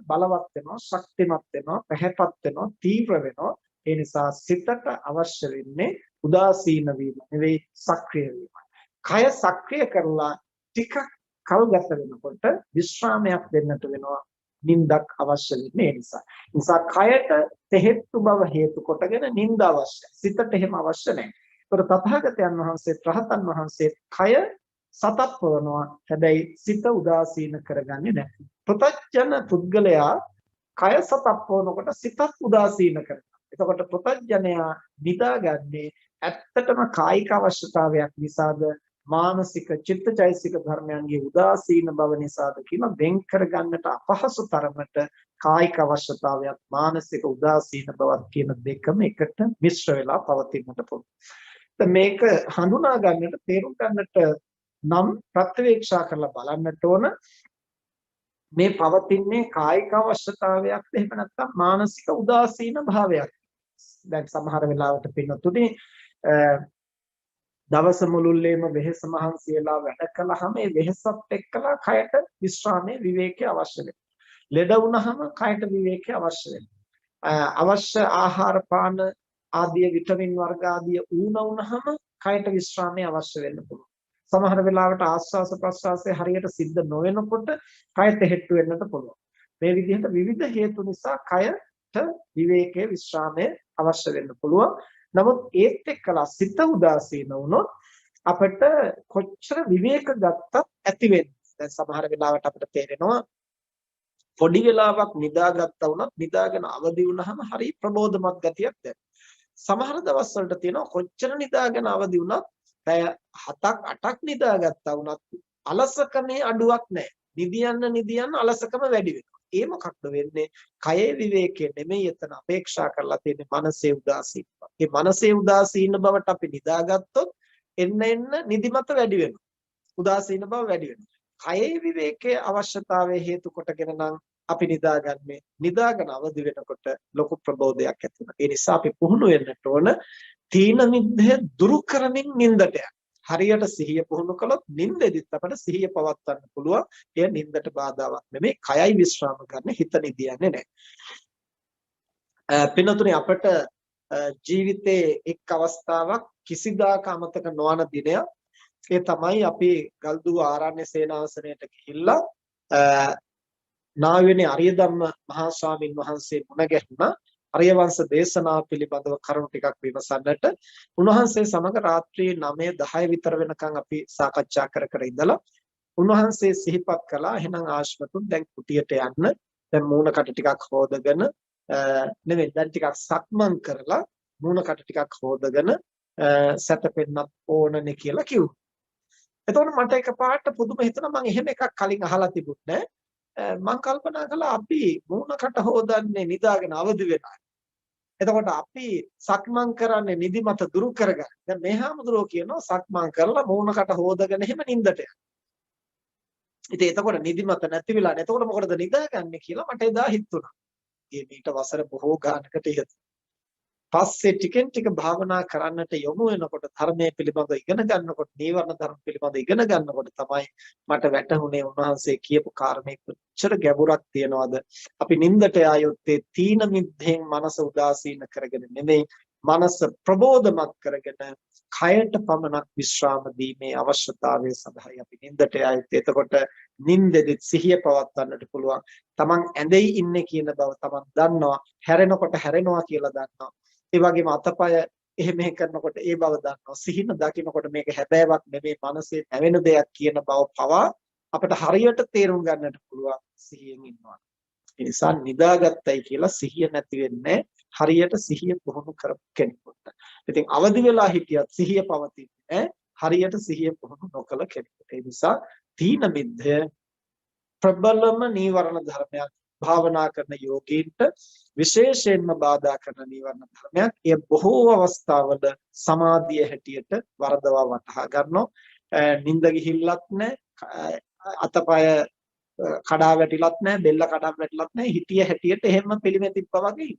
බලවත් වෙනවා, ශක්තිමත් වෙනවා, පැහැපත් වෙනවා, තීව්‍ර වෙනවා. ඒ නිසා සිතට අවශ්‍ය වෙන්නේ උදාසීන වීම නෙවෙයි, සක්‍රිය වීම. කය සක්‍රිය කරලා ටිකක් කල් ගත වෙනකොට විශ්‍රාමයක් දෙන්නට වෙනවා, නිින්දක් අවශ්‍ය වෙන්නේ. ඒ නිසා කයට තෙහෙට්ටු බව හේතු කොටගෙන නිින්ද අවශ්‍යයි. සිතට එහෙම අවශ්‍ය නැහැ. ඒතර තථාගතයන් වහන්සේ, රහතන් වහන්සේ කය සතප්පවනවා, හැබැයි සිත උදාසීන කරගන්නේ නැහැ. ප්‍රත්‍යඥ පුද්ගලයා කය සතප්පවනකොට සිතත් උදාසීන කරනවා. එතකොට ප්‍රත්‍යඥයා නිදාගන්නේ ඇත්තටම කායික අවශ්‍යතාවයක් නිසාද, මානසික චිත්තචෛතසික ධර්මයන්ගේ උදාසීන බව නිසාද කියලා වෙන් කරගන්නට අපහසු තරමට කායික අවශ්‍යතාවයක්, මානසික උදාසීන බවක් කියන දෙකම එකට මිශ්‍ර වෙලා පවතින්නට පුළුවන්. මේක හඳුනා ගන්නට, තේරුම් ගන්නට නම් ප්‍රත්‍යවේක්ෂා කරලා බලන්නට ඕන මේ පවතින්නේ කායික අවශ්‍යතාවයක්ද, එහෙම නැත්නම් මානසික උදාසීන භාවයක්. දැන් සමහර වෙලාවට පින්නතුනේ දවස මුළුල්ලේම වෙහෙස මහන්සි වෙලා වැඩ කළාම ඒ වෙහෙසත් එක්කලා කයට විශ්‍රාමයේ විවේකයේ අවශ්‍ය වෙනවා. ලෙඩ වුණාම කයට විවේකයේ අවශ්‍ය වෙනවා. අවශ්‍ය ආහාර පාන ආදී විටමින් වර්ග ආදී ඌණ වුණාම කයට විශ්‍රාමයේ අවශ්‍ය වෙන්න පුළුවන්. සමහර වෙලාවට ආස්වාස ප්‍රස්වාසයේ හරියට සිද්ධ නොවෙනකොට කයට හෙට්ටු වෙන්නට පුළුවන්. මේ විදිහට විවිධ හේතු නිසා කයට විවේකයේ විශ්‍රාමයේ අවශ්‍ය වෙන්න පුළුවන්. නමුත් ඒත් එක්කලා සිත උදාසීන වුණොත් අපිට කොච්චර විවේක ගත්තත් ඇති වෙන්නේ. දැන් සමහර වෙලාවට අපිට තේරෙනවා පොඩි වෙලාවක් නිදාගත්තා වුණත් නිදාගෙන අවදි වුණාම හරි ප්‍රබෝධමත් ගතියක් දැනෙනවා. සමහර දවස් වලට තියෙනවා කොච්චර නිදාගෙන අවදි වුණත් පැය 7ක් 8ක් නිදාගත්තා වුණත් අලසකමේ අඩුවක් නැහැ. නිදියන්න අලසකම වැඩි වෙනවා. ඒ මොකක්ද වෙන්නේ? කයේ විවේකයේ නෙමෙයි එතන අපේක්ෂා කරලා තියෙන්නේ මනසේ උදාසීන බව. මේ මනසේ උදාසීන බවට අපි නිදාගත්තොත් එන්න නිදිමත වැඩි වෙනවා. උදාසීන බව වැඩි වෙනවා. කයේ විවේකයේ අවශ්‍යතාවය හේතු කොටගෙන නම් අපි නිදාගන්නේ. නිදාගෙන අවදි වෙනකොට ලොකු ප්‍රබෝධයක් ඇති වෙනවා. ඒ නිසා අපි පුහුණු වෙන්නට ඕන තීන මිද්දේ දුරු කරමින් නින්දට යන. හරියට සිහිය පුහුණු කළොත් නින්දෙදිත් අපිට සිහිය පවත්වන්න පුළුවන්. එය නින්දට බාධාවක් නෙමෙයි. කයයි විශ්‍රාම ගන්න, හිත නිදියන්නේ නැහැ. පින්නතුනි අපට ජීවිතයේ එක් අවස්ථාවක් කිසිදාක අමතක නොවන දිනයක්. ඒ තමයි අපි ගල්දුව ආරණ්‍ය සේනාසනයට ගිහිල්ලා නාවිනේ අරියධම්ම මහා ස්වාමින් වහන්සේ මුණ ගැහුණා. අරියවංශ දේශනා පිළිබඳව කරුණු ටිකක් විමසන්නට. උන්වහන්සේ සමග රාත්‍රී 9-10 විතර වෙනකන් අපි සාකච්ඡා කර ඉඳලා උන්වහන්සේ සිහිපත් කළා එහෙනම් ආශ්‍රතුන් දැන් කුටියට යන්න. දැන් මූණකට ටිකක් හොදගෙන නෙවෙයි දැන් ටිකක් සක්මන් කරලා මූණකට ටිකක් හොදගෙන සැතපෙන්නත් ඕනනේ කියලා කිව්වා. එතකොට මට එකපාරට පුදුම හිතුණා මම එහෙම එකක් කලින් අහලා තිබුණේ නැහැ. මම කල්පනා කළා අපි මූණකට හොදන්නේ නිදාගෙන අවදි වෙනවා. එතකොට අපි සක්මන් කරන්නේ නිදිමත දුරු කරගන්න. දැන් මේ හැමදෙරෝ කියනවා සක්මන් කරලා මූණකට හොදගෙන එහෙම නිින්දට යන්න. ඉතින් එතකොට නිදිමත නැති වෙලා නේ. එතකොට මොකටද නිදාගන්නේ කියලා මට එදා හිතුණා. මීට වසර බොහෝ ගානකට ඉහත. පස්සේ ටිකෙන් ටික භාවනා කරන්නට යොමු වෙනකොට ධර්මයේ පිළිබඳව ඉගෙන ගන්නකොට නීවරණ ධර්ම පිළිබඳව ඉගෙන ගන්නකොට තමයි මට වැටහුනේ උන්වහන්සේ කියපු කාරණේ කොච්චර ගැඹුරක් තියනවද. අපි නින්දට ආයොත්තේ තීන මිද්දෙන් මනස උදාසීන කරගෙන නෙමෙයි මනස ප්‍රබෝධමත් කරගෙන කයට පමණක් විශ්‍රාම දීමේ අවශ්‍යතාවය සඳහායි අපි නින්දට ආයොත්තේ. එතකොට නින්දෙදිත් සිහිය පවත්වන්නට පුළුවන්. තමන් ඇඳෙයි ඉන්නේ කියන බව තමන් දන්නවා. හැරෙනකොට හැරෙනවා කියලා දන්නවා. ඒ වගේම අතපය එහෙම කරනකොට ඒ බව දන්නවා. සිහින දකින්නකොට මේක හැබෑවක් නෙමෙයි මනසේ නැවෙන දෙයක් කියන බව පවා අපිට හරියට තේරුම් ගන්නට පුළුවන් සිහියෙන් ඉන්නවා. ඒ නිසා නිදාගත්තයි කියලා සිහිය නැති වෙන්නේ හරියට සිහිය පුහුණු කරපු කෙනෙකුට. ඉතින් අවදි වෙලා හිටියත් සිහිය පවතින්නේ හරියට සිහිය පුහුණු නොකළ කෙනෙකුට. ඒ නිසා තීන මිද්දය ප්‍රබලම නීවරණ ධර්මයක්. භාවනා කරන යෝගීන්ට විශේෂයෙන්ම බාධා කරන නීවරණ ධර්මයක්. එය බොහෝ අවස්ථාවල සමාධිය හැටියට වරදවා වටහා ගන්නවා. නිින්ද ගිහිල්ලත් නැහැ, අතපය කඩා වැටිලත් නැහැ, බෙල්ල කඩා වැටිලත් නැහැ. හිතිය හැටියට එහෙම පිළිමෙතිප්පා වගේ.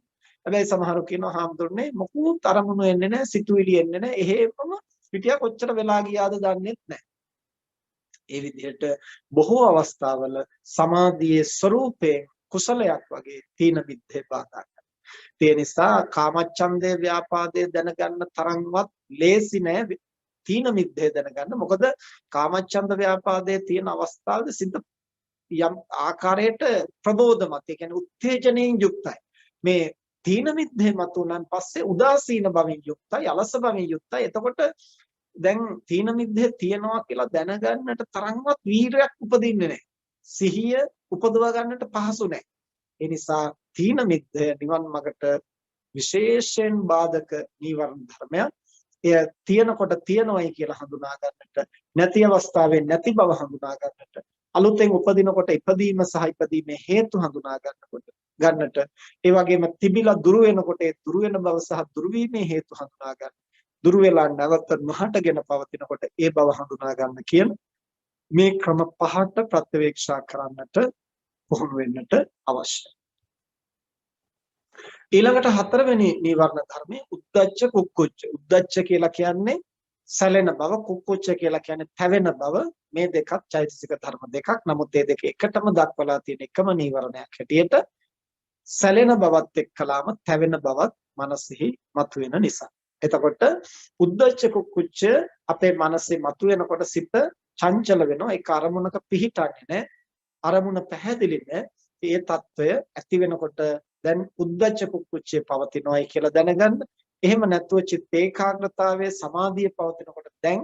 හැබැයි සමහරු කියනවා හාමුදුරනේ මොකුත් අරමුණු එන්නේ නැහැ, සිතුවිලි එන්නේ නැහැ. එහෙමම හිතිය කොච්චර වෙලා ගියාද දන්නේ නැහැ. ඒ විදිහට බොහෝ අවස්ථාවල සමාධියේ ස්වરૂපේ කුසලයක් වගේ තීන මිද්දේ බාධා කරනවා. ඒ නිසා කාමච්ඡන්දේ ව්‍යාපාදේ දැනගන්න තරම්වත් ලේසි නෑ තීන මිද්දේ දැනගන්න. මොකද කාමච්ඡන්ද ව්‍යාපාදේ තියෙන අවස්ථාවේදී සිද්ධ යම් ආකාරයට ප්‍රබෝධමත්, ඒ කියන්නේ උත්තේජනයෙන් යුක්තයි. මේ තීන මිද්දේ මතුනන් පස්සේ උදාසීන බවින් යුක්තයි, අලස බවින් යුක්තයි. එතකොට දැන් තීන මිද්දේ තියනවා කියලා දැනගන්නට තරම්වත් වීරයක් උපදින්නේ නැහැ. සිහිය උපදවා ගන්නට පහසු නැහැ. ඒ නිසා තීන මිද්දය නිවන් මාර්ගට විශේෂයෙන් බාධක නීවරණ ධර්මයක්. එය තියනකොට තියනවයි කියලා හඳුනා ගන්නට, නැති අවස්ථාවේ නැති බව හඳුනා ගන්නට, අලුතෙන් උපදිනකොට ඉපදීම සහ ඉපදීමේ හේතු හඳුනා ගන්නට, ඒ වගේම තිබිලා දුරු වෙනකොට ඒ දුරු වෙන බව සහ දුරු වීමේ හේතු හඳුනා ගන්න. දුරු වෙලා නැවත නොහටගෙන පවතිනකොට ඒ බව හඳුනා ගන්න කියන මේ ක්‍රම පහට ප්‍රත්‍යවේක්ෂා කරන්නට පුහුණු වෙන්නට අවශ්‍යයි. ඊළඟට හතරවෙනි නීවරණ ධර්මයේ උද්ධච්ච කුක්කුච්ච. උද්ධච්ච කියලා කියන්නේ සැලෙන බව, කුක්කුච්ච කියලා කියන්නේ තැවෙන බව. මේ දෙකත් චෛතසික ධර්ම දෙකක්. නමුත් මේ දෙක එකටම දක්වලා තියෙන එකම නීවරණයක් හැටියට සැලෙන බවත් එක්කලාම තැවෙන බවත් මනසෙහි මතුවෙන නිසා. එතකොට උද්ධච්ච කුක්කුච්ච අපේ මනසේ මතුවෙනකොට සිත චංචල වෙනවා. ඒක අරමුණක පිහිටන්නේ නැහැ. අරමුණ පැහැදිලි නැහැ. ඒ తত্ত্বය ඇති වෙනකොට දැන් උද්ධච්ච කුක්කුච්චේ පවතිනවායි කියලා දැනගන්න. එහෙම නැත්නම් චිත්ත ඒකාග්‍රතාවයේ සමාධිය පවතිනකොට දැන්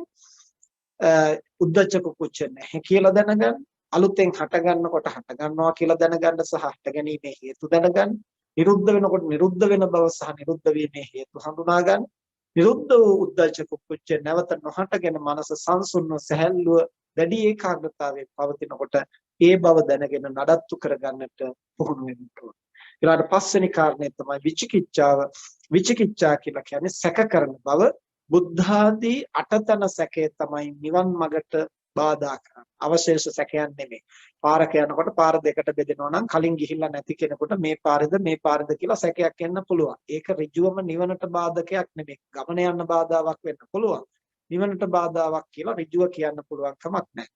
උද්ධච්ච කුක්කුච්ච නැහැ කියලා දැනගන්න. අලුතෙන් හට ගන්නකොට හට ගන්නවා කියලා දැනගන්න සහ හට ගැනීමේ හේතු දැනගන්න. නිරුද්ධ වෙනකොට නිරුද්ධ වෙන බව සහ නිරුද්ධ වීමේ හේතු හඳුනා ගන්න. නිරුද්ධ වූ උද්ධච්ච කුක්කුච්ච නැවත නොහටගෙන මනස සංසුන්ව සැහැල්ලුව දැඩි ඒකාග්‍රතාවයේ පවතිනකොට ඒ බව දැනගෙන නඩත්තු කරගන්නට පුහුණු වෙන්න ඕන. ඊළඟ පස්වෙනි කාරණය තමයි විචිකිච්ඡාව. විචිකිච්ඡා කියලා කියන්නේ සැක කරන බව. බුද්ධ ආදී අටතන සැකේ තමයි නිවන් මගට බාධා කරන්න. අවශේෂ සැකයන් නෙමෙයි. පාරක යනකොට පාර දෙකට බෙදෙනවා නම් කලින් ගිහිල්ලා නැති කෙනෙකුට මේ පාරද කියලා සැකයක් එන්න පුළුවන්. ඒක ඍජුවම නිවනට බාධකයක් නෙමෙයි. ගමන යන්න බාධාවක් වෙන්න පුළුවන්. නිවනට බාධාවක් කියලා ඍජුව කියන්න පුළුවන් කමක් නැහැ.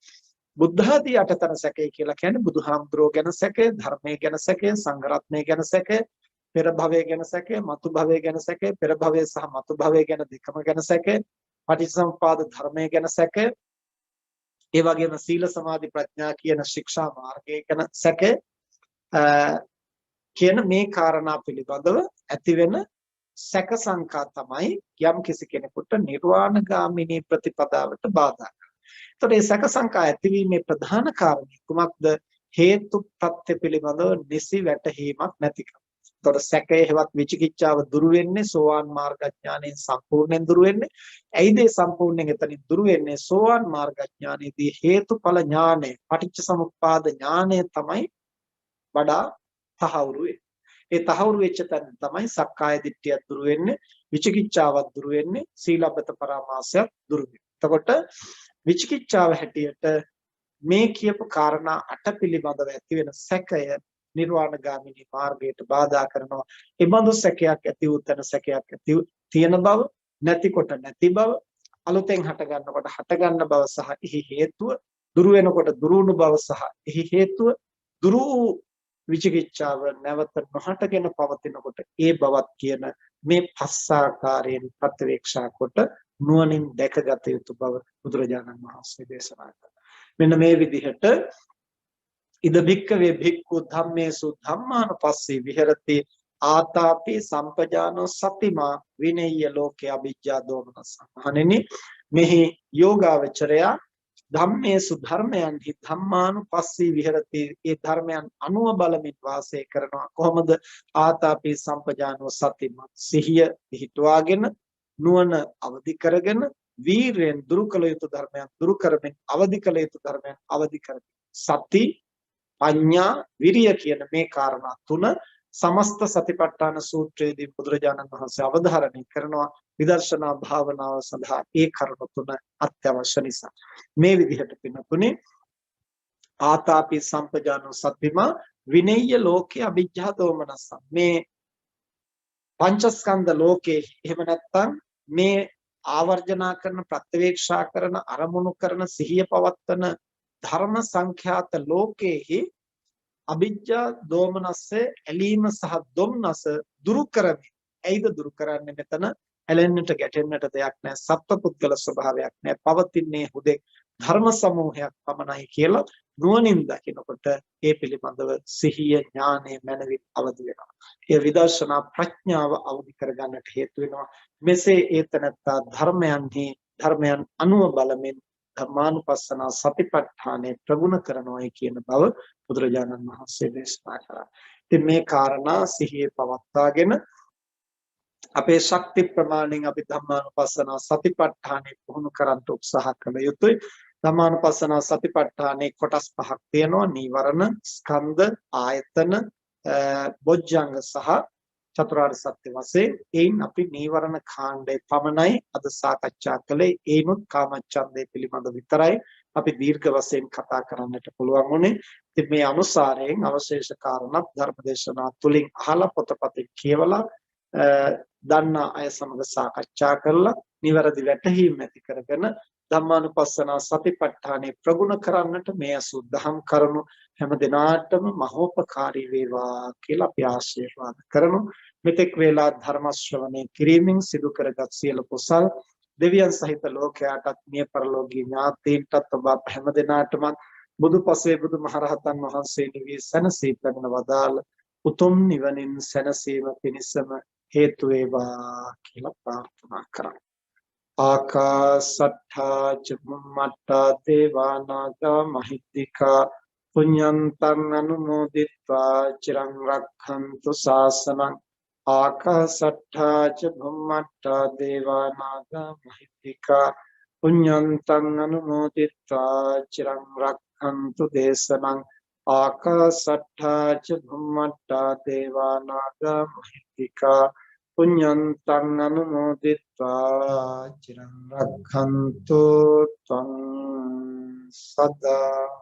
බුද්ධ ආදී අටතර සැකය කියලා කියන්නේ බුදුහාමුදුරුවෝ ගැන සැකය, ධර්මයේ ගැන සැකය, සංඝ රත්නයේ ගැන සැකය, පෙර භවය ගැන සැකය, මතු භවය ගැන සැකය, පෙර භවය සහ මතු භවය ගැන දෙකම ගැන සැකය, පටිච්චසමුපාද ධර්මයේ ගැන සැකය, ඒ වගේම සීල සමාධි ප්‍රඥා කියන ශික්ෂා මාර්ගය ගැන සැකය කියන මේ කාරණා පිළිබඳව ඇතිවෙන සැක සංකා තමයි යම් කිසි කෙනෙකුට නිර්වාණගාමිනී ප්‍රතිපදාවට බාධා කරන්නේ. එතකොට මේ සැක සංකා ඇතිවීමේ ප්‍රධාන කාරණේ කුමක්ද? හේතු ප්‍රත්‍ය පිළිබඳව නිසි වැටහීමක් නැතිකම. එතකොට සැකය හෙවත් විචිකිච්ඡාව දුරු වෙන්නේ සෝවාන් මාර්ගඥානයෙන් සම්පූර්ණයෙන් දුරු වෙන්නේ. ඇයිද ඒ සම්පූර්ණයෙන් එතනින් දුරු වෙන්නේ? සෝවාන් මාර්ගඥානයේදී හේතුඵල ඥානය, පටිච්චසමුප්පාද ඥානය තමයි වඩා තහවුරු වෙන්නේ. ඒ තහවුරු වෙච්ච තැන තමයි සක්කාය දිට්ඨිය දුරු වෙන්නේ, විචිකිච්ඡාවත් දුරු වෙන්නේ, සීලබ්බත පරාමාසයත් දුරු වෙන්නේ. එතකොට විචිකිච්ඡාව හැටියට මේ කියපු කාරණා අට පිළිබඳව ඇති වෙන සැකය නිර්වාණගාමිනී මාර්ගයට බාධා කරනවා. ඒ බඳු සැකයක් ඇති වූ තැන සැකයක් ඇති තියෙන බව, නැතිකොට නැති බව, අලුතෙන් හට ගන්නකොට හට ගන්න බව සහ එහි හේතුව, දුරු වෙනකොට දුරු වුණු බව සහ එහි හේතුව, දුරු විචිකිච්ඡාව නැවත නොහටගෙන පවතිනකොට ඒ බවත් කියන මේ පස් ආකාරයෙන් ප්‍රත්‍යවේක්ෂා කොට නුවණින් දැකගත යුතු බව බුදුරජාණන් වහන්සේ දේශනා කළා. මෙන්න මේ විදිහට ඉද භික්කවේ භික්ඛු ධම්මේසු ධම්මානුපස්සී විහෙරති ආතාපි සම්පජානෝ සතිමා විනෙය්‍ය ලෝකේ අවිජ්ජා දෝමනස. මහණෙනි, මෙහි යෝගාවචරයා ධම්මේසු ධර්මයන්හි ධම්මානුපස්සී විහෙරති, ඒ ධර්මයන් අනුව බලමින් වාසය කරනවා. කොහොමද? ආතාපි සම්පජානෝ සතිමා, සිහිය පිහිටුවාගෙන නුවණ අවදි කරගෙන වීරයෙන් දුරු කළ යුතු ධර්මයන් දුරු කරමින් අවදි කළ යුතු ධර්මයන් අවදි කරමින් සති පඤ්ඤා විරිය කියන මේ කාරණා තුන සමස්ත සතිපට්ඨාන සූත්‍රයේදී බුදුරජාණන් වහන්සේ අවධාරණය කරනවා. විදර්ශනා භාවනාව සඳහා ඒ කරුණු තුන අත්‍යවශ්‍ය නිසා මේ විදිහට පින්නතුනේ ආතාපි සම්පජානෝ සතිමා විනෙය්‍ය ලෝකේ අවිජ්ජා දෝමනස, මේ පංචස්කන්ධ ලෝකේ එහෙම නැත්නම් මේ ආවර්ජනා කරන ප්‍රත්‍යවේක්ෂා කරන අරමුණු කරන සිහිය පවත්තන ධර්ම සංඛ්‍යාත ලෝකේහි අවිජ්ජා දෝමනස්සේ ඇලීම සහ දොම්නස දුරු කරමින්. ඇයිද දුරු කරන්නේ? මෙතන ඇලෙන්නට ගැටෙන්නට දෙයක් නැහැ, සත්පුද්ගල ස්වභාවයක් නැහැ, පවතින්නේ හුදෙක් ධර්ම සමූහයක් පමණයි කියලා නුවණින් දකිනකොට ඒ පිළිබඳව සිහිය ඥානය මනවින් අවදි වෙනවා. ඒ විදර්ශනා ප්‍රඥාව අවදි කරගන්නට හේතු වෙනවා. මෙසේ ඒතනත්තා ධර්මයන් අනුව බලමින් ධර්මානුපස්සනා සතිපට්ඨානෙ ප්‍රගුණ කරනවායි කියන බව බුදුරජාණන් වහන්සේ දේශනා කළා. ඉතින් මේ කාරණා සිහියේ පවත්වාගෙන අපේ ශක්ති ප්‍රමාණයෙන් අපි ධම්මානුපස්සනා සතිපට්ඨානෙ පුහුණු කරන්න උත්සාහ කළ යුතුයි. ධම්මානුපස්සනා සතිපට්ඨානෙ කොටස් පහක් තියෙනවා: නීවරණ, ස්කන්ධ, ආයතන, බොජ්ජංග සහ චතුරාර්ය සත්‍ය වශයෙන්. එයින් අපි නීවරණ කාණ්ඩේ පමණයි අද සාකච්ඡා කළේ. ඒනොත් කාමච්ඡන්දේ පිළිබඳ විතරයි අපි දීර්ඝ වශයෙන් කතා කරන්නට පුළුවන් වුණේ. ඉතින් මේ අනුසාරයෙන් අවශේෂ කාරණාත් ධර්මදේශනා තුලින් අහලා පොතපතේ කියවලා දන්නා අය සමග සාකච්ඡා කරලා නිවැරදි වැටහීම් ඇති කරගෙන ධම්මානුපස්සනා සතිපට්ඨානෙ ප්‍රගුණ කරන්නට මේ අසුද්ධහම් කරුණු හැම දිනාටම මහෝපකාරී වේවා කියලා අපි ආශිර්වාද කරමු. මෙතෙක් වේලා ධර්ම ශ්‍රවණය කිරීමෙන් සිදු කරගත් සියලු කුසල් දෙවියන් සහිත ලෝකයාටත් මිය පරලෝකීය ඥාතීන්ටත් ඔබ හැම දිනාටම බුදුපසේ බුදුමහරහතන් වහන්සේ නිවී සැනසී පැමිණ වදාළ උතුම් නිවනින් සැනසීම පිණිසම හේතු වේවා කියලා ප්‍රාර්ථනා කරමු. ආකාසට්ඨා චුම්මට්ඨා දේවානාගා මහිත්‍තිකා පුඤ්ඤන්තං අනුමෝදිත්වා චිරං රක්ඛන්තු ශාසනං. ආකාසට්ඨා චුම්මට්ඨා දේවානාගා මහිත්‍තිකා පුඤ්ඤන්තං අනුමෝදිත්වා චිරං රක්ඛන්තු දේශනං. ආකාසට්ඨා චුම්මට්ඨා දේවානාගා මහිත්‍තිකා පුඤ්ඤන්තං අනුමෝදිත්වා චිරං රක්ඛන්තු ත්වං සදා